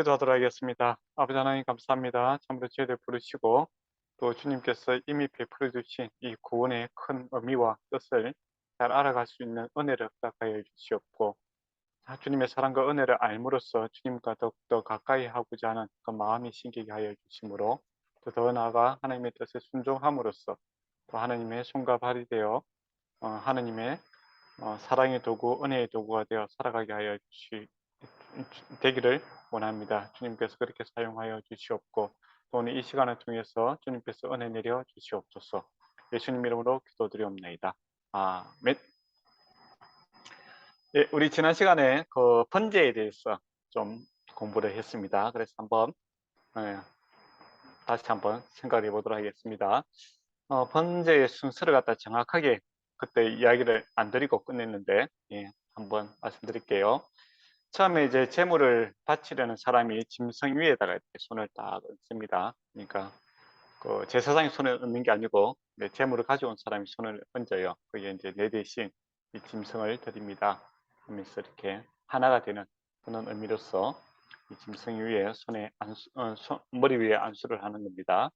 기도하도록 하겠습니다. 아버지 하나님 감사합니다. 참으로 저희들 부르시고 또 주님께서 이미 베풀어 주신 이 구원의 큰 의미와 뜻을 잘 알아갈 수 있는 은혜를 허락하여 주시옵고 주님의 사랑과 은혜를 알므로써 주님과 더욱더 가까이 하고자 하는 그 마음이 생기게 하여 주시므로 또 더 나아가 하나님의 뜻에 순종함으로써 또 하나님의 손과 발이 되어 하나님의 사랑의 도구, 은혜의 도구가 되어 살아가게 하여 되기를 원합니다. 주님께서 그렇게 사용하여 주시옵고 또 오늘 이 시간을 통해서 주님께서 은혜 내려 주시옵소서. 예수님 이름으로 기도드리옵나이다. 아멘. 예, 우리 지난 시간에 그 번제에 대해서 좀 공부를 했습니다. 그래서 예, 다시 한번 생각해 보도록 하겠습니다. 번제의 순서를 갖다 정확하게 그때 이야기를 안 드리고 끝냈는데 한번 말씀드릴게요. 처음에 이제 제물을 바치려는 사람이 짐승 위에다가 이렇게 손을 딱 얹습니다. 그러니까 그 제사장이 손을 얹는 게 아니고 제물을 가져온 사람이 손을 얹어요. 그게 이제 내 대신 이 짐승을 드립니다 하면서 이렇게 하나가 되는 그런 의미로서 이 짐승 위에 머리 위에 안수를 하는 겁니다.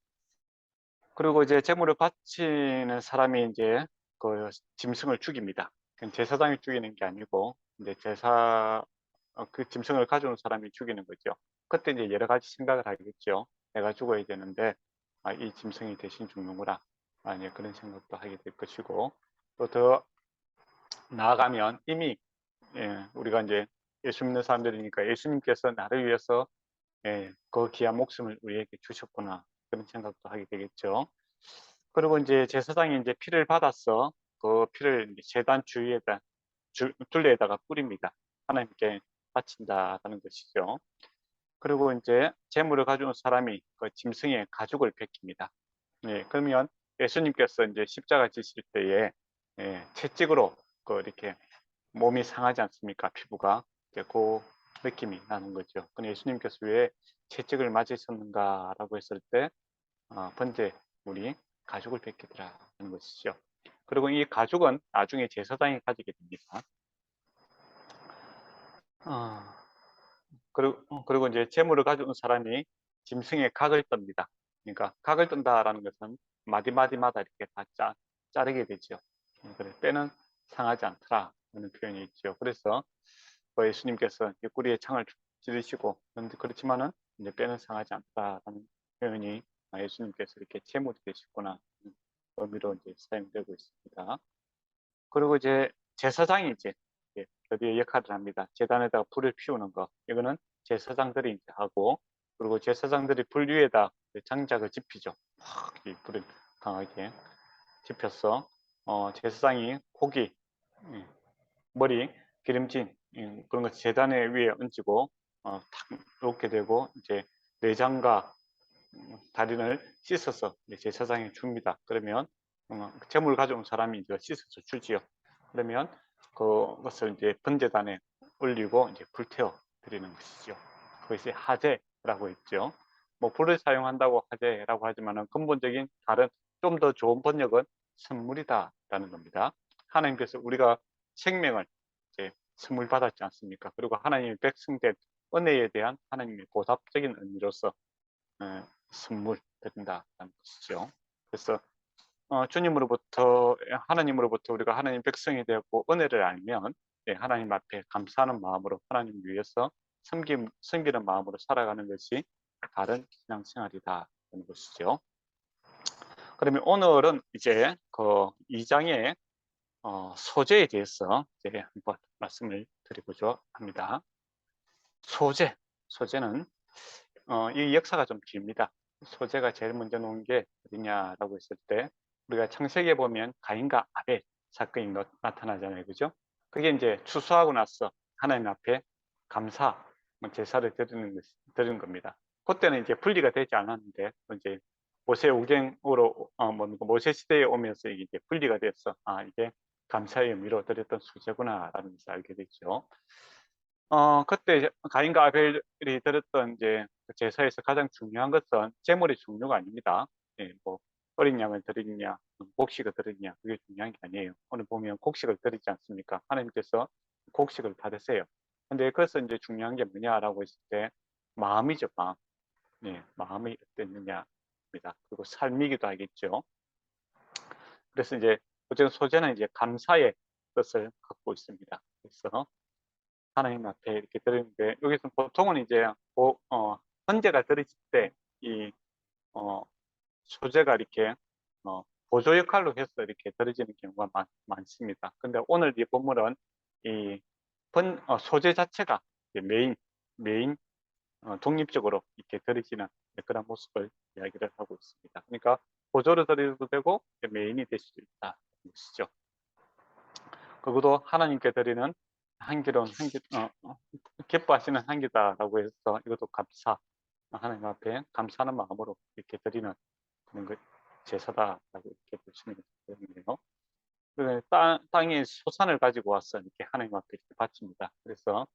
그리고 이제 제물을 바치는 사람이 이제 그 짐승을 죽입니다. 제사장이 죽이는 게 아니고 이제 그 짐승을 가져온 사람이 죽이는 거죠. 그때 이제 여러 가지 생각을 하겠죠. 내가 죽어야 되는데 이 짐승이 대신 죽는구나. 그런 생각도 하게 될 것이고 또 더 나아가면 이미 우리가 이제 예수 믿는 사람들이니까 예수님께서 나를 위해서 그 귀한 목숨을 우리에게 주셨구나. 그런 생각도 하게 되겠죠. 그리고 이제 제사장이 이제 피를 받아서 그 피를 제단 주위에다 둘레에다가 뿌립니다. 하나님께 바친다라는 것이죠. 그리고 이제 제물을 가져온 사람이 그 짐승의 가죽을 벗깁니다. 그러면 예수님께서 이제 십자가 지실 때에 채찍으로 그 이렇게 몸이 상하지 않습니까? 피부가 이제 그 느낌이 나는 거죠. 근데 예수님께서 왜 채찍을 맞으셨는가라고 했을 때 번제물이 가죽을 벗기더라는 것이죠. 그리고 이 가죽은 나중에 제사장이 가지게 됩니다. 그리고 이제 재물을 가져온 사람이 짐승의 각을 떱니다. 그러니까 각을 뜬다라는 것은 마디마디마다 이렇게 다 자르게 되죠. 그래, 뼈는 상하지 않더라 하는 표현이 있죠. 그래서 예수님께서 옆구리에 창을 찌르시고 그렇지만은 이제 뼈는 상하지 않더라라는 표현이 예수님께서 이렇게 제물이 되셨구나 의미로 이제 사용되고 있습니다. 그리고 이제 제사장이 이제 드디어 역할을 합니다. 제단에다가 불을 피우는 거 이거는 제사장들이 이제 하고 그리고 제사장들이 불 위에다 장작을 지피죠. 이 불을 강하게 지펴서 제사장이 고기, 머리, 기름진 그런 거 제단에 위에 얹고 탁 놓게 되고 이제 내장과 다리를 씻어서 제사장이 줍니다. 그러면 제물 가져온 사람이 이제 씻어서 주지요. 그러면 그것을 이제 번제단에 올리고 이제 불태워 드리는 것이죠. 그것이 하제라고 했죠. 뭐 불을 사용한다고 하제라고 하지만은 근본적인 다른 좀 더 좋은 번역은 선물이다라는 겁니다. 하나님께서 우리가 생명을 이제 선물 받았지 않습니까? 그리고 하나님의 백성된 은혜에 대한 하나님의 보답적인 의미로서 선물 드린다는 것이죠. 그래서 하나님으로부터 우리가 하나님 백성이 되었고 은혜를 알면 하나님 앞에 감사하는 마음으로 하나님 위해서 섬기는 마음으로 살아가는 것이 다른 신앙생활이다는 것이죠. 그러면 오늘은 이제 그 2장의 소재에 대해서 이제 한번 말씀을 드리고자 합니다. 소재는 이 역사가 좀 깁니다. 소재가 제일 먼저 놓은 게 어디냐라고 했을 때 우리가 창세기에 보면 가인과 아벨 사건이 나타나잖아요. 그죠? 그게 이제 추수하고 나서 하나님 앞에 감사 제사를 드리는 겁니다. 그때는 이제 분리가 되지 않았는데 이제 모세 우경으로 모세 시대에 오면서 이게 분리가 돼서 이게 감사의 의미로 드렸던 수제구나라는 것을 알게 되죠. 그때 가인과 아벨이 드렸던 이제 제사에서 가장 중요한 것은 제물의 종류가 아닙니다. 뭐 어린 양을 드리느냐, 곡식을 드리느냐 그게 중요한 게 아니에요. 오늘 보면 곡식을 드리지 않습니까? 하나님께서 곡식을 받으세요. 근데 그것은 이제 중요한 게 뭐냐라고 했을 때 마음이죠, 마음. 네, 마음이 어땠느냐입니다. 그리고 삶이기도 하겠죠. 그래서 이제 어쨌든 소재는 이제 감사의 뜻을 갖고 있습니다. 그래서 하나님 앞에 이렇게 드리는데 여기서 보통은 이제 헌재가 드려질 때이 소재가 이렇게 보조 역할로 해서 이렇게 드려지는 경우가 많습니다. 근데 오늘 이 본문은 이 소재 자체가 메인 독립적으로 이렇게 드려지는 그런 모습을 이야기를 하고 있습니다. 그러니까 보조로 드려도 되고 메인이 될 수도 있다 것이죠. 그것도 하나님께 드리는 한기로운 기뻐하시는 한기다라고 해서 이것도 하나님 앞에 감사하는 마음으로 이렇게 드리는 그런 제사다라고 이렇게 보시면 되겠네요. 땅에 소산을 가지고 와서 이렇게 하나님 앞에 이렇게 바칩니다. 그래서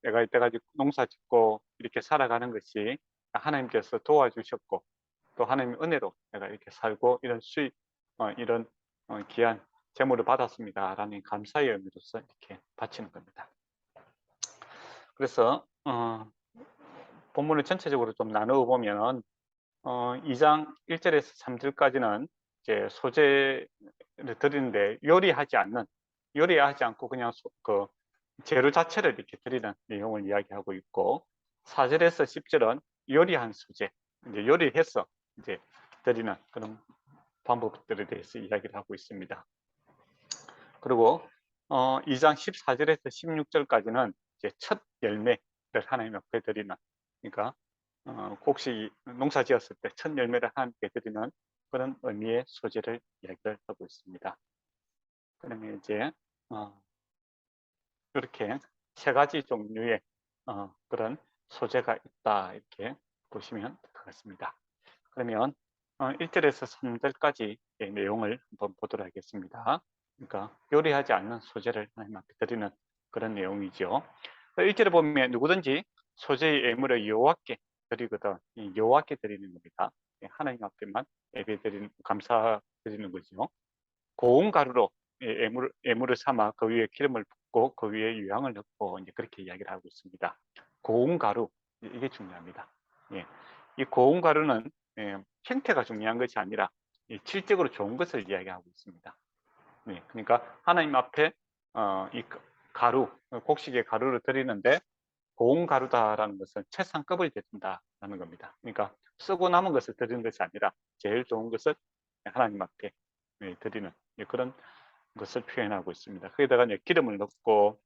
내가 이때까지 농사 짓고 이렇게 살아가는 것이 하나님께서 도와주셨고 또 하나님의 은혜로 내가 이렇게 살고 이런 이런 귀한 재물을 받았습니다라는 감사의 의미로서 이렇게 바치는 겁니다. 그래서 본문을 전체적으로 좀 나누어 보면 2장 1절에서 3절까지는 이제 소재를 드리는데 요리하지 않고 그냥 그 재료 자체를 이렇게 드리는 내용을 이야기하고 있고 4절에서 10절은 요리한 소재, 이제 요리해서 이제 드리는 그런 방법들에 대해서 이야기를 하고 있습니다. 그리고 2장 14절에서 16절까지는 이제 첫 열매를 하나님 앞에 드리는, 그러니까 혹시 농사 지었을 때 첫 열매를 하나님께 드리는 그런 의미의 소재를 이야기를 하고 있습니다. 그러면 이제 이렇게 세 가지 종류의 그런 소재가 있다 이렇게 보시면 될 것 같습니다. 그러면 1절에서 3절까지 내용을 한번 보도록 하겠습니다. 그러니까 요리하지 않는 소재를 하나님 앞에 드리는 그런 내용이죠. 1절에 보면 누구든지 소재의 예물을 여호와께 드리거든 여호와께 드리는 겁니다. 하나님 앞에만 예배 드리는, 감사 드리는 거죠. 고운 가루로 예물을 삼아 그 위에 기름을 붓고 그 위에 유향을 넣고 이제 그렇게 이야기를 하고 있습니다. 고운 가루, 이게 중요합니다. 예. 이 고운 가루는 형태가 중요한 것이 아니라 질적으로 좋은 것을 이야기하고 있습니다. 예. 그러니까 하나님 앞에 이 가루, 곡식의 가루를 드리는데 고운 가루다라는 것은 최상급을 드린다라는 겁니다. 그러니까 쓰고 남은 것을 드리는 것이 아니라 제일 좋은 것을 하나님 앞에 드리는 그런 것을 표현하고 있습니다. 거기다가 이제 기름을 넣고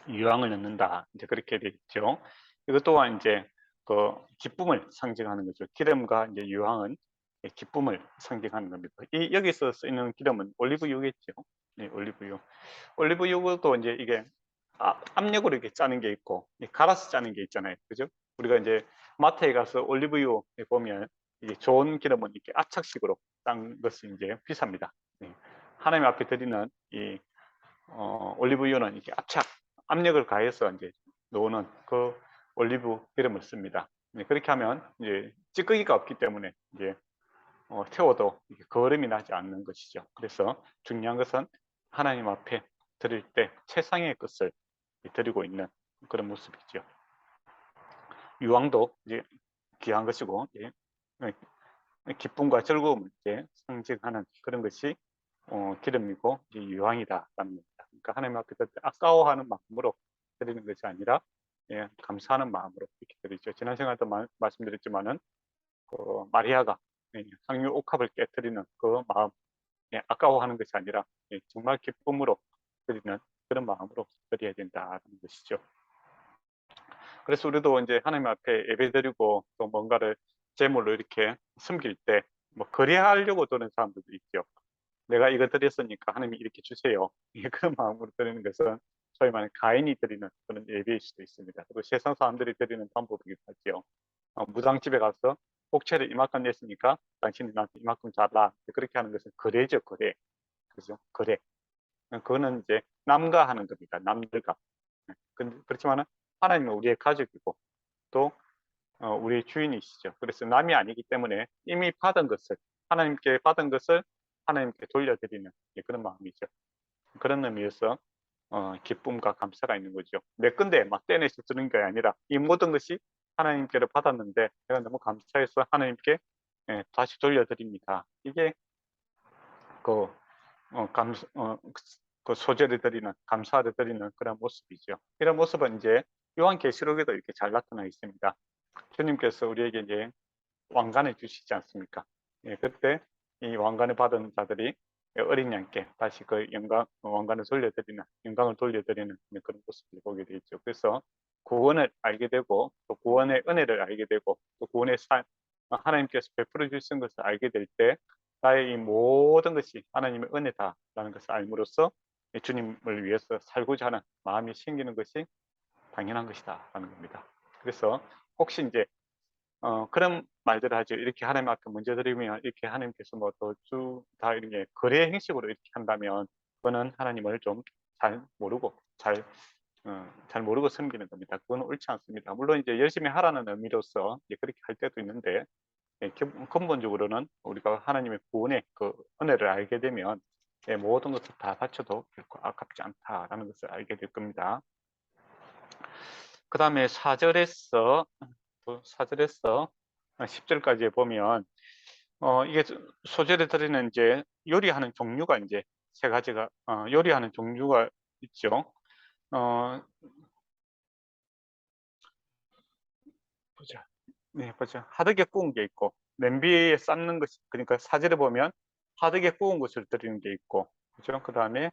유황을 넣는다. 이제 그렇게 되어 있죠. 이것 또한 이제 그 기쁨을 상징하는 거죠. 기름과 이제 유황은 기쁨을 상징하는 겁니다. 여기서 쓰이는 기름은 올리브유겠죠. 네, 올리브유. 올리브유도 이제 이게 압력으로 이렇게 짜는 게 있고 갈아서 짜는 게 있잖아요. 그죠? 우리가 이제 마트에 가서 올리브유 보면 이게 좋은 기름은 이렇게 압착식으로 짠 것이 이제 비쌉니다. 네. 하나님 앞에 드리는 이 올리브유는 이렇게 압력을 가해서 이제 놓는 그 올리브 기름을 씁니다. 네, 그렇게 하면 이제 찌꺼기가 없기 때문에 이제 태워도 거름이 나지 않는 것이죠. 그래서 중요한 것은 하나님 앞에 드릴 때 최상의 것을 드리고 있는 그런 모습이죠. 유황도 이제 귀한 것이고 기쁨과 즐거움을 이제 상징하는 그런 것이 기름이고 유황이다라는 겁니다. 그러니까 하나님 앞에 아까워하는 마음으로 드리는 것이 아니라 감사하는 마음으로 이렇게 드리죠. 지난 시간에도 말씀드렸지만은 마리아가 상류 옥합을 깨뜨리는 그 마음, 아까워하는 것이 아니라 정말 기쁨으로 드리는 그런 마음으로 드려야 된다는 것이죠. 그래서 우리도 이제 하나님 앞에 예배드리고 또 뭔가를 제물로 이렇게 섬길 때 뭐 거래하려고 드는 사람들도 있죠. 내가 이거 드렸으니까 하나님이 이렇게 주세요. 그런 마음으로 드리는 것은 소위 말하는 가인이 드리는 그런 예배일 수도 있습니다. 그리고 세상 사람들이 드리는 방법이기도 하죠. 무당집에 가서 복채를 이만큼 냈으니까 당신이 나한테 이만큼 잘라. 그렇게 하는 것은 거래죠, 거래. 그죠? 거래. 그거는 이제 남과 하는 겁니다. 남들과. 그렇지만은 하나님은 우리의 가족이고 또 우리의 주인이시죠. 그래서 남이 아니기 때문에 이미 받은 것을 하나님께 받은 것을 하나님께 돌려드리는 그런 마음이죠. 그런 의미에서 기쁨과 감사가 있는 거죠. 내 건데 막 떼내서 드는 게 아니라 이 모든 것이 하나님께로 받았는데 제가 너무 감사해서 하나님께 다시 돌려드립니다. 이게 그, 그 소재를 드리는, 감사를 드리는 그런 모습이죠. 이런 모습은 이제 요한계시록에도 이렇게 잘 나타나 있습니다. 주님께서 우리에게 이제 왕관을 주시지 않습니까? 예, 그때 이 왕관을 받은 자들이 어린 양께 다시 그 왕관을 돌려드리는, 영광을 돌려드리는 그런 모습을 보게 되죠. 그래서 구원을 알게 되고, 또 구원의 은혜를 알게 되고, 또 구원의 하나님께서 베풀어 주신 것을 알게 될 때, 나의 이 모든 것이 하나님의 은혜다라는 것을 알므로써 주님을 위해서 살고자 하는 마음이 생기는 것이 당연한 것이다라는 겁니다. 그래서 혹시 이제 그런 말들을 하죠. 이렇게 하나님 앞에 문제 드리면 이렇게 하나님께서 뭐 다 이렇게 거래 형식으로 이렇게 한다면 그거는 하나님을 좀 잘 모르고 잘 모르고 섬기는 겁니다. 그건 옳지 않습니다. 물론 이제 열심히 하라는 의미로서 이제 그렇게 할 때도 있는데 근본적으로는 우리가 하나님의 구원의 그 은혜를 알게 되면 모든 것을 다 바쳐도 결코 아깝지 않다라는 것을 알게 될 겁니다. 그 다음에 4절에서 10절까지 보면 이게 소재를 드리는 이제 요리하는 종류가 이제 세 가지가 요리하는 종류가 있죠. 보자. 네, 보자. 하드게 구운 게 있고 냄비에 삶는 것이 그러니까 4절에 보면 하드게 구운 것을 드리는 게 있고 그죠? 그 다음에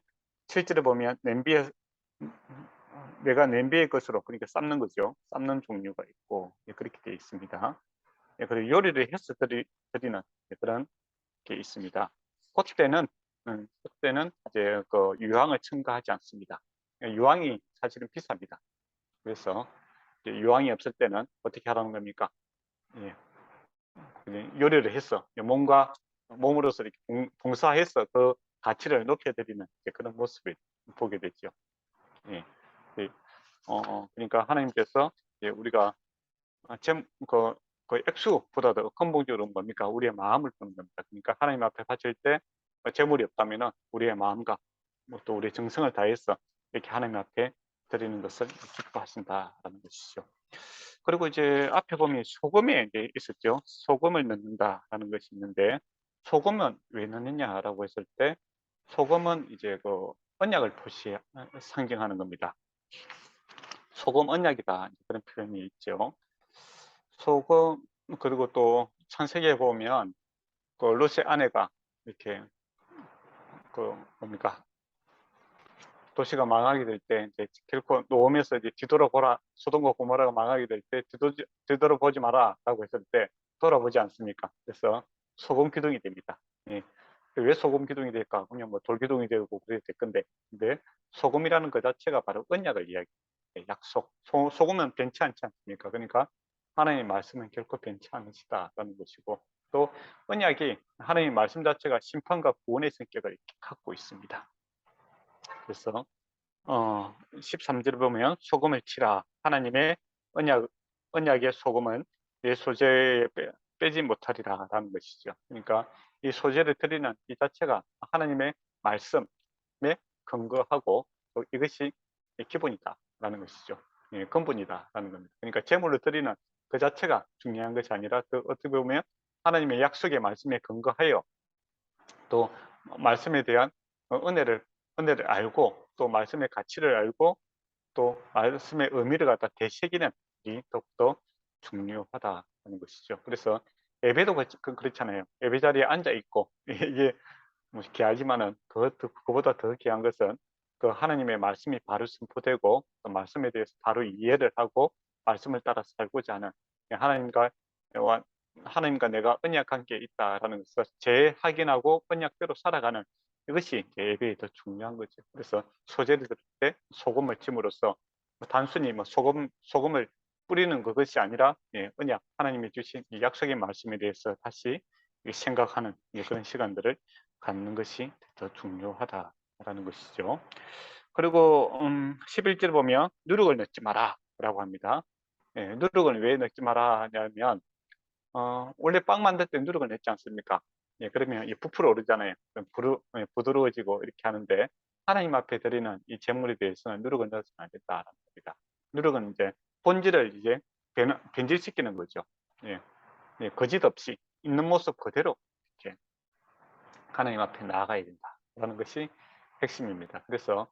7절에 보면 내가 냄비의 것으로 그러니까 삶는 거죠. 삶는 종류가 있고 그렇게 되어 있습니다. 그리고 요리를 해서 드리는 그런 게 있습니다. 그때는 이제 그 유황을 첨가하지 않습니다. 유황이 사실은 비쌉니다. 그래서 유황이 없을 때는 어떻게 하라는 겁니까? 예, 요리를 해서 몸으로서 이렇게 봉사해서 그 가치를 높여드리는 그런 모습을 보게 되죠. 예, 예, 그러니까 하나님께서 우리가 그 액수보다도 근본적으로 뭡니까? 우리의 마음을 보는 겁니다. 그러니까 하나님 앞에 바칠 때 재물이 없다면은 우리의 마음과 또 우리의 정성을 다해서 이렇게 하나님 앞에 드리는 것을 기뻐하신다라는 것이죠. 그리고 이제 앞에 보면 소금에 이제 있었죠. 소금을 넣는다라는 것이 있는데 소금은 왜 넣느냐라고 했을 때 소금은 이제 그 언약을 상징하는 겁니다. 소금 언약이다 그런 표현이 있죠. 소금 그리고 또 창세기에 보면 그 롯의 아내가 이렇게 그 뭡니까 도시가 망하게 될 때 이제 결코 노음에서 이제 뒤돌아보라 소돔과 고모라가 망하게 될 때 뒤돌아보지 마라라고 했을 때 돌아보지 않습니까? 그래서 소금 기둥이 됩니다. 예. 왜 소금 기둥이 될까? 그냥 뭐 돌 기둥이 되고 그래야 될 건데 근데 소금이라는 그 자체가 바로 언약을 이야기해요. 약속. 소금은 변치 않지 않습니까? 그러니까 하나님의 말씀은 결코 변치 않으시다라는 것이고 또 언약이 하나님의 말씀 자체가 심판과 구원의 성격을 갖고 있습니다. 그래서 13절을 보면 소금을 치라. 하나님의 언약의 소금은 내 소재에 빼지 못하리라라는 것이죠. 그러니까 이 소재를 드리는 이 자체가 하나님의 말씀에 근거하고 또 이것이 기본이다라는 것이죠. 예, 근본이다라는 겁니다. 그러니까 제물로 드리는 그 자체가 중요한 것이 아니라 그 어떻게 보면 하나님의 약속의 말씀에 근거하여 또 말씀에 대한 은혜를 알고 또 말씀의 가치를 알고 또 말씀의 의미를 갖다 되새기는 일이 더욱더 중요하다는 것이죠. 그래서 예배도 그렇잖아요. 예배 자리에 앉아 있고 이게 뭐 귀하지만은 그보다 더 귀한 것은 그 하나님의 말씀이 바로 선포되고 또 말씀에 대해서 바로 이해를 하고 말씀을 따라 살고자 하는 하나님과 하나님과 내가 언약 관계에 있다라는 것을 재확인하고 언약대로 살아가는 이것이 예배에 더 중요한 거죠. 그래서 소재를 들을 때 소금을 침으로써 단순히 뭐 소금을 뿌리는 그것이 아니라 언약 하나님이 주신 이 약속의 말씀에 대해서 다시 생각하는 그런 시간들을 갖는 것이 더 중요하다라는 것이죠. 그리고 11절 보면 누룩을 넣지 마라 라고 합니다. 누룩을 왜 넣지 마라 하냐면 원래 빵 만들 때 누룩을 넣지 않습니까? 그러면 부풀어 오르잖아요. 부드러워지고 이렇게 하는데 하나님 앞에 드리는 이 제물에 대해서는 누룩을 넣어서는 안 된다는 겁니다. 누룩은 이제 본질을 이제 변질시키는 거죠. 예. 예, 거짓 없이 있는 모습 그대로 이렇게 하나님 앞에 나아가야 된다라는 것이 핵심입니다. 그래서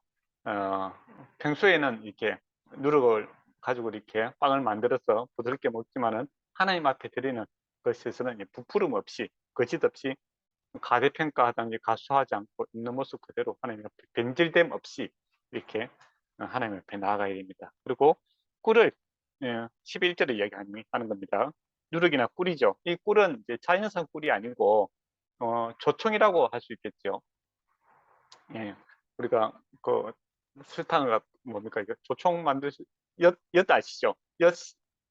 평소에는 이렇게 누룩을 가지고 이렇게 빵을 만들어서 부드럽게 먹지만은 하나님 앞에 드리는 것에서는 부풀음 없이 거짓 없이 가대평가하든지 가수하지 않고 있는 모습 그대로 하나님 앞에 변질됨 없이 이렇게 하나님 앞에 나아가야 됩니다. 그리고 꿀을 11절에 이야기하는 겁니다. 누룩이나 꿀이죠. 이 꿀은 이제 자연산 꿀이 아니고 조청이라고 할 수 있겠죠. 예, 우리가 그 설탕을 뭡니까 이거 조청 만드시 엿 아시죠? 엿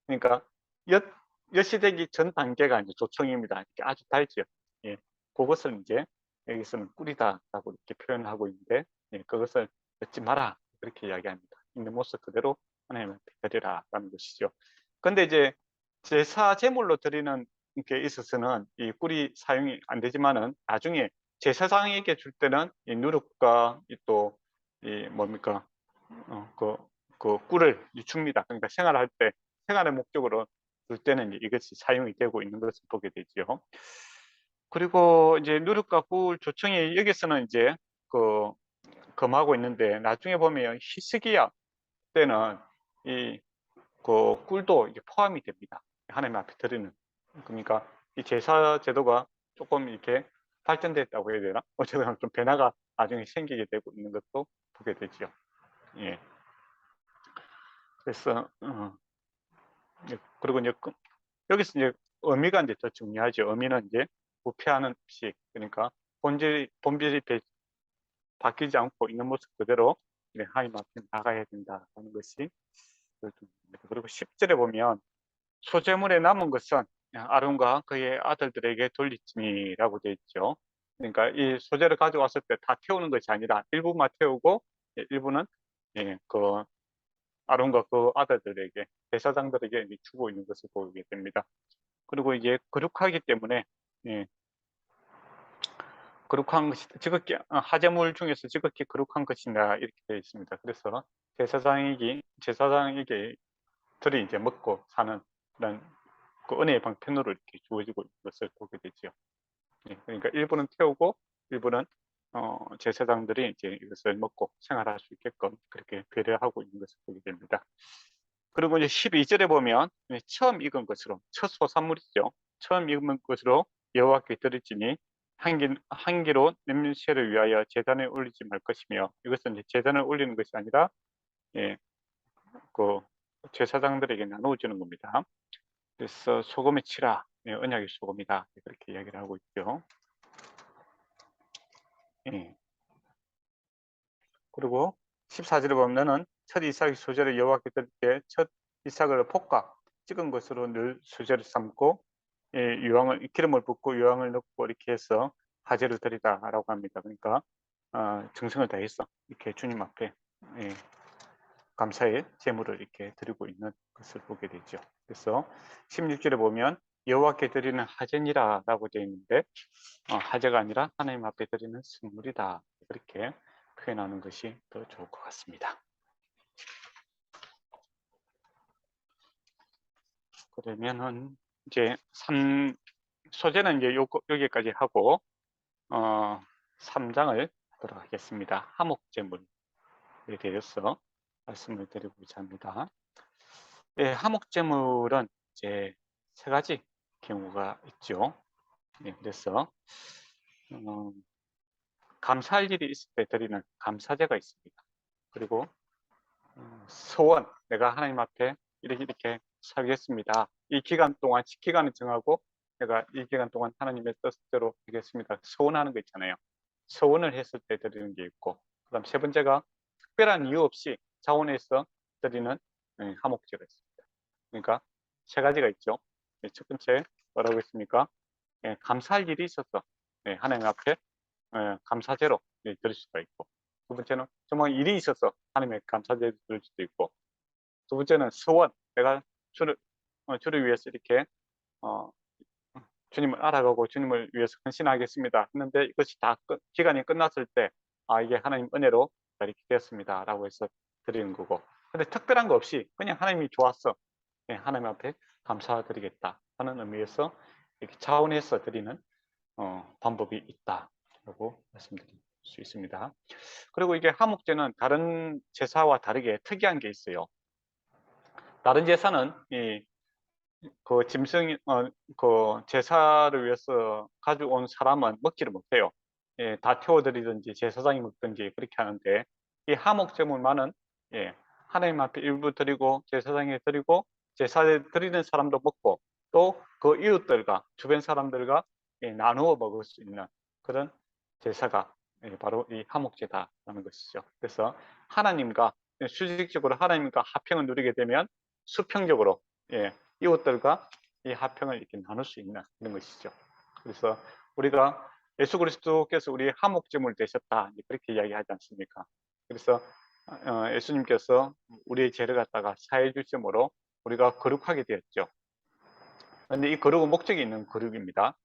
그러니까 엿이 되기 전 단계가 이제 조청입니다. 이렇게 아주 달죠. 예, 그것을 이제 여기서는 꿀이다라고 이렇게 표현하고 있는데 예, 그것을 엿지 마라 그렇게 이야기합니다. 있는 모습 그대로 하나님 앞에 드리라라는 것이죠. 근데 이제 제사 제물로 드리는 게 있어서는 이 꿀이 사용이 안 되지만은 나중에 제사장에게 줄 때는 이 누룩과 또 이 뭡니까 그 꿀을 줍니다. 그러니까 생활할 때 생활의 목적으로 줄 때는 이것이 사용이 되고 있는 것을 보게 되죠. 그리고 이제 누룩과 꿀 조청이 여기서는 이제 그 금하고 있는데 나중에 보면 히스기야 때는 이 그 꿀도 이게 포함이 됩니다. 하나님 앞에 드리는. 그러니까 이 제사 제도가 조금 이렇게 발전됐다고 해야 되나? 어쨌든 좀 변화가 나중에 생기게 되고 있는 것도 보게 되죠. 예. 그래서 그리고 이제 여기서 이제 의미가 이제 더 중요하죠. 의미는 이제 부패하는 식, 그러니까 본질이 바뀌지 않고 있는 모습 그대로 하나님 앞에 나가야 된다는 것이. 그리고 10절에 보면 소재물에 남은 것은 아론과 그의 아들들에게 돌리지니라고 되어 있죠. 그러니까 이 소재를 가져왔을 때 다 태우는 것이 아니라 일부만 태우고 일부는 그 아론과 그 아들들에게 대사장들에게 주고 있는 것을 보게 됩니다. 그리고 이제 거룩하기 때문에 거룩한 것이 지극히 하재물 중에서 지극히 거룩한 것이다 이렇게 되어 있습니다. 그래서 제사장에게 들이 이제 먹고 사는 그런 그 은혜의 방편으로 이렇게 주어지고 있는 것을 보게 되죠. 그러니까 일부는 태우고 일부는 제사장들이 이제 이것을 먹고 생활할 수 있게끔 그렇게 배려하고 있는 것을 보게 됩니다. 그리고 이제 12절에 보면 처음 익은 것으로 첫 소산물이죠. 처음 익은 것으로 여호와께 드릴지니 한 기로 냄새를 위하여 제단에 올리지 말 것이며 이것은 이제 제단에 올리는 것이 아니라 그 제사장들에게 나누어주는 겁니다. 그래서 소금에 치라 언약의 소금이다 그렇게 이야기를 하고 있죠. 그리고 14절에 보면은 첫 이삭의 소재를 여호와께 드릴 때 첫 이삭을 볶아 찍은 것으로 늘 소재를 삼고 유황을 기름을 붓고 유황을 넣고 이렇게 해서 화제를 드리다라고 합니다. 그러니까 정성을 다해서 이렇게 주님 앞에 감사의 제물을 이렇게 드리고 있는 것을 보게 되죠. 그래서 16절에 보면 여호와께 드리는 화제니라라고 되어 있는데 화제가 아니라 하나님 앞에 드리는 선물이다 그렇게 표현하는 것이 더 좋을 것 같습니다. 그러면은 이제 소재는 이제 여기까지 하고 3장을 하도록 하겠습니다. 하목제물에 대해서 말씀을 드리고자 합니다. 하목제물은 이제 세 가지 경우가 있죠. 그래서 감사할 일이 있을 때 드리는 감사제가 있습니다. 그리고 소원, 내가 하나님 앞에 이렇게 살겠습니다. 이 기간 동안 기간을 정하고 내가 이 기간 동안 하나님의 뜻대로 하겠습니다. 소원하는 거 있잖아요. 소원을 했을 때 드리는 게 있고, 그다음 세 번째가 특별한 이유 없이 자원해서 드리는 하목제가 있습니다. 그러니까 세 가지가 있죠. 첫 번째 뭐라고 했습니까? 감사할 일이 있어서 하나님 앞에 감사제로 드릴 수가 있고, 두 번째는 정말 일이 있어서 하나님의 감사제를 드릴 수도 있고, 두 번째는 소원, 내가 주를 위해서 이렇게 주님을 알아가고 주님을 위해서 헌신하겠습니다 했는데 이것이 다 기간이 끝났을 때 이게 하나님 은혜로 이렇게 되었습니다 라고 해서 드리는 거고, 근데 특별한 거 없이 그냥 하나님이 좋았어, 예, 하나님 앞에 감사드리겠다 하는 의미에서 이렇게 차원에서 드리는 방법이 있다라고 말씀드릴 수 있습니다. 그리고 이게 화목제는 다른 제사와 다르게 특이한 게 있어요. 다른 제사는 그 짐승, 그 제사를 위해서 가져온 사람은 먹지를 못해요. 예, 다 태워드리든지 제사장이 먹든지 그렇게 하는데, 이 화목제물만은 예, 하나님 앞에 일부 드리고 제사장에 드리고 제사 드리는 사람도 먹고 또 그 이웃들과 주변 사람들과 나누어 먹을 수 있는 그런 제사가 바로 이 화목제다라는 것이죠. 그래서 하나님과 수직적으로 하나님과 화평을 누리게 되면 수평적으로 이웃들과 이 화평을 이렇게 나눌 수 있는 그런 것이죠. 그래서 우리가 예수 그리스도께서 우리의 화목제물 되셨다 그렇게 이야기하지 않습니까? 그래서 예수님께서 우리의 죄를 갖다가 사해 주심으로 우리가 거룩하게 되었죠. 그런데 이 거룩은 목적이 있는 거룩입니다.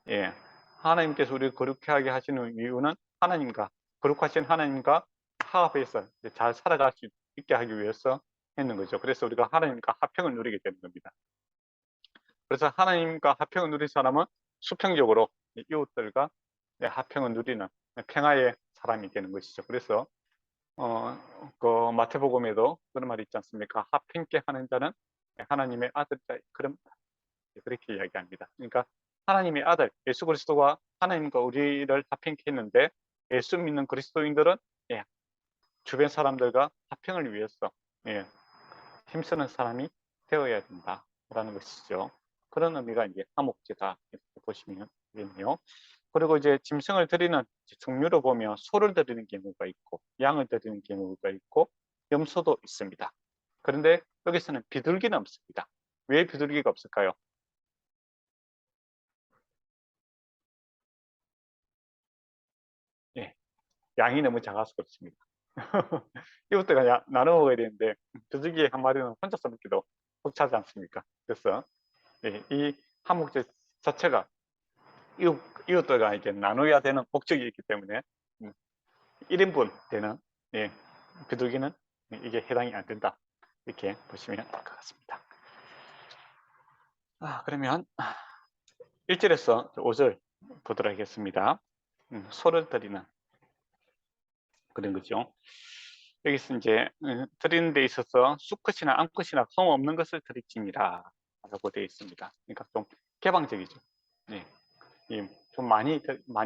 예, 하나님께서 우리를 거룩하게 하시는 이유는 하나님과 거룩하신 하나님과 화합해서 잘 살아갈 수 있게 하기 위해서 했는 거죠. 그래서 우리가 하나님과 화평을 누리게 되는 겁니다. 그래서 하나님과 화평을 누린 사람은 수평적으로 이웃들과 화평을 누리는 평화의 사람이 되는 것이죠. 그래서 그 마태복음에도 그런 말이 있지 않습니까? 화평케 하는 자는 하나님의 아들이다. 그렇게 이야기합니다. 그러니까 하나님의 아들 예수 그리스도와 하나님과 우리를 화평케 했는데, 예수 믿는 그리스도인들은 주변 사람들과 화평을 위해서 힘쓰는 사람이 되어야 된다라는 것이죠. 그런 의미가 이제 화목제다 이렇게 보시면 되겠네요. 그리고 이제 짐승을 드리는 종류로 보면 소를 드리는 경우가 있고 양을 드리는 경우가 있고 염소도 있습니다. 그런데 여기서는 비둘기는 없습니다. 왜 비둘기가 없을까요? 예, 양이 너무 작아서 그렇습니다. 이것도 나눠 먹어야 되는데 비둘기 한 마리는 혼자서 먹기도 벅차지 않습니까? 그래서 이 화목제 자체가 이웃들과 이렇게 나눠야 되는 목적이 있기 때문에 1인분 되는 비둘기는 이게 해당이 안 된다. 이렇게 보시면 될 것 같습니다. 그러면 1절에서 5절 보도록 하겠습니다. 소를 드리는 그런 거죠. 여기서 이제 드리는 데 있어서 수컷이나 암컷이나 성 없는 것을 드릴지니라 라고 되어 있습니다. 그러니까 좀 개방적이죠. 네. 좀 많이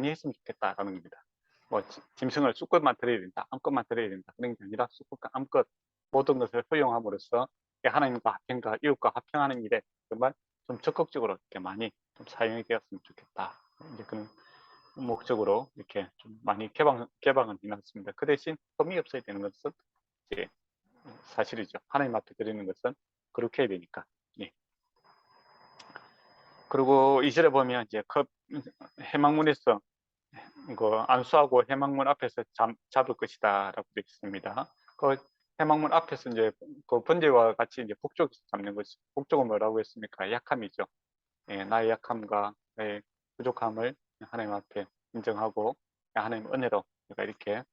했으면 좋겠다라는 겁니다. 뭐 짐승을 수컷만 드려야 된다, 암컷만 드려야 된다 그런 게 아니라 수컷과 암컷 모든 것을 허용함으로써 하나님과 화평과 이웃과 화평하는 일에 정말 좀 적극적으로 이렇게 많이 좀 사용이 되었으면 좋겠다. 이제 그런 목적으로 이렇게 좀 많이 개방을 해놨습니다. 그 대신 흠이 없어야 되는 것은 이제 사실이죠. 하나님 앞에 드리는 것은 그렇게 해야 되니까. 예. 그리고 2절에 보면 이제 해망문에서 안수하고 해망문 앞에서 잡을 것이다라고 되어 있습니다. 그 해망문 앞에서 이제 그 번제와 같이 이제 북쪽에서 잡는 것이, 북쪽은 뭐라고 했습니까? 약함이죠. 나의 약함과 나의 부족함을 하나님 앞에 인정하고 하나님 은혜로 내가 이렇게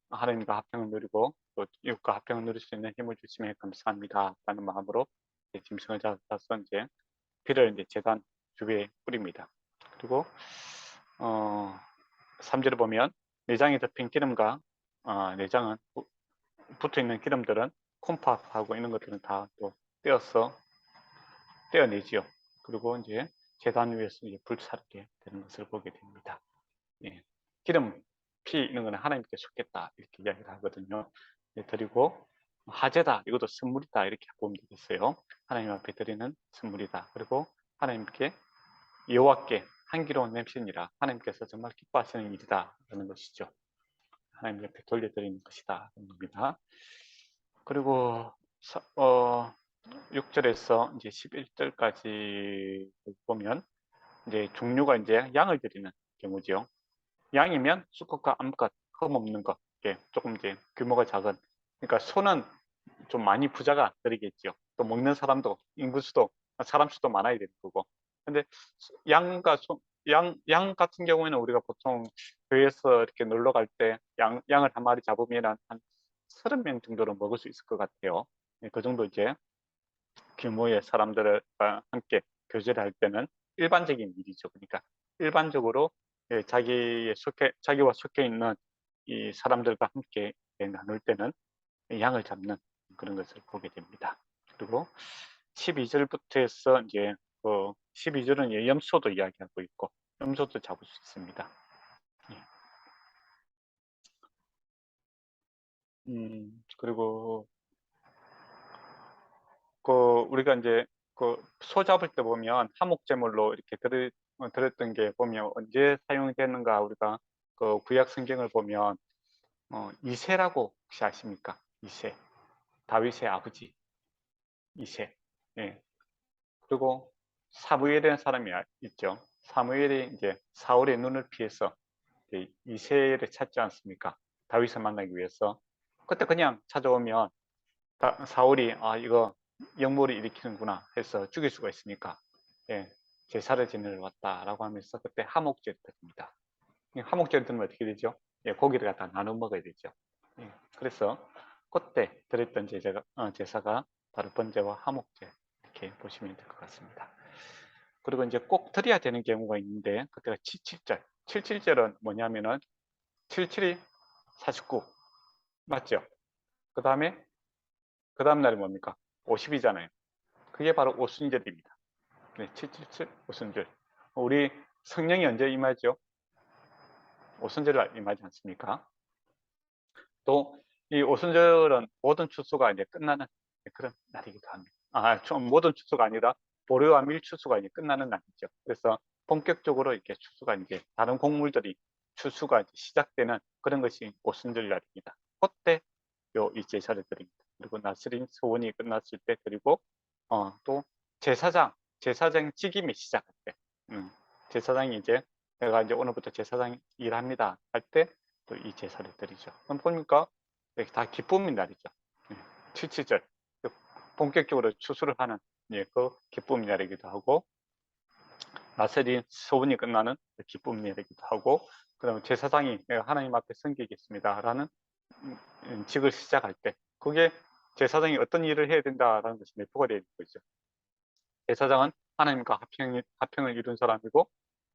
하나님과 화평을 누리고 또 이웃과 화평을 누릴 수 있는 힘을 주시면 감사합니다 라는 마음으로 짐승을 잡아서 이제 피를 이제 제단 주위에 뿌립니다. 그리고 3절을 보면 내장에 덮인 기름과 내장은 붙어 있는 기름들은 콤팝하고 있는 것들은 다 또 떼어내지요. 그리고 이제 제단 위에서 이제 불사르게 되는 것을 보게 됩니다. 예. 기름, 피 이런 거는 하나님께 속겠다 이렇게 이야기를 하거든요. 드리고 화제다, 이것도 선물이다 이렇게 보면 되겠어요. 하나님 앞에 드리는 선물이다. 그리고 하나님께 여호와께 향기로운 냄새니라, 하나님께서 정말 기뻐하시는 일이다 라는 것이죠. 하나님 옆에 돌려드리는 것이다 라는 겁니다. 그리고 6절에서 이제 11절까지 보면 이제 종류가 이제 양을 드리는 경우죠. 양이면 수컷과 암컷, 흠 없는 것, 조금 이제 규모가 작은. 그러니까 소는 좀 많이 부자가 드리겠죠. 또 먹는 사람도 인구수도 사람 수도 많아야 되는 거고. 근데 양 같은 경우에는 우리가 보통 교회에서 이렇게 놀러 갈 때 양을 한 마리 잡으면 한 30명 정도는 먹을 수 있을 것 같아요. 그 정도 이제 규모의 사람들과 함께 교제를 할 때는 일반적인 일이죠. 그러니까 일반적으로 자기와 속해 있는 이 사람들과 함께 나눌 때는 양을 잡는 그런 것을 보게 됩니다. 그리고 12절부터 해서 이제 12절은 염소도 이야기하고 있고 염소도 잡을 수 있습니다. 그리고 우리가 이제 소 잡을 때 보면 하목제물로 이렇게 들었던 게 보면 언제 사용되는가 우리가 구약 성경을 보면 이새라고 혹시 아십니까? 이새, 다윗의 아버지 이새. 예. 그리고 사무엘이라는 사람이 있죠. 사무엘이 이제 사울의 눈을 피해서 이새를 찾지 않습니까? 다윗을 만나기 위해서. 그때 그냥 찾아오면 사울이 이거 역모를 일으키는구나 해서 죽일 수가 있으니까 제사를 지내러 왔다라고 하면서 그때 하목제를 드립니다. 하목제를 드리면 어떻게 되죠? 고기를 갖다 나눠 먹어야 되죠. 그래서 그때 드렸던 제사가 바로 번제와 하목제 이렇게 보시면 될 것 같습니다. 그리고 이제 꼭 드려야 되는 경우가 있는데 그때가 77절. 77절은 뭐냐면은 77이 49 맞죠? 그 다음 날이 뭡니까? 50이잖아요. 그게 바로 오순절입니다. 777 오순절. 우리 성령이 언제 임하죠? 오순절에 임하지 않습니까? 또 이 오순절은 모든 추수가 이제 끝나는 그런 날이기도 합니다. 모든 추수가 아니라 보리와 밀 추수가 이제 끝나는 날이죠. 그래서 본격적으로 이렇게 추수가 이제 다른 곡물들이 추수가 이제 시작되는 그런 것이 오순절 날입니다. 그때 이 제사를 드립니다. 그리고 나스린 소원이 끝났을 때 드리고 또 제사장 직임이 시작할 때 제사장이 이제 내가 이제 오늘부터 제사장 일합니다 할 때 또 이 제사를 드리죠. 그럼 보니까 다 기쁨의 날이죠. 77절 본격적으로 추수를 하는 그 기쁨의 날이기도 하고 나스린 소원이 끝나는 기쁨의 날이기도 하고 그다음에 제사장이 내가 하나님 앞에 섬기겠습니다라는 직을 시작할 때 그게 제사장이 어떤 일을 해야 된다라는 것이 내포가 되어 있는 거죠. 제사장은 하나님과 합평을 이룬 사람이고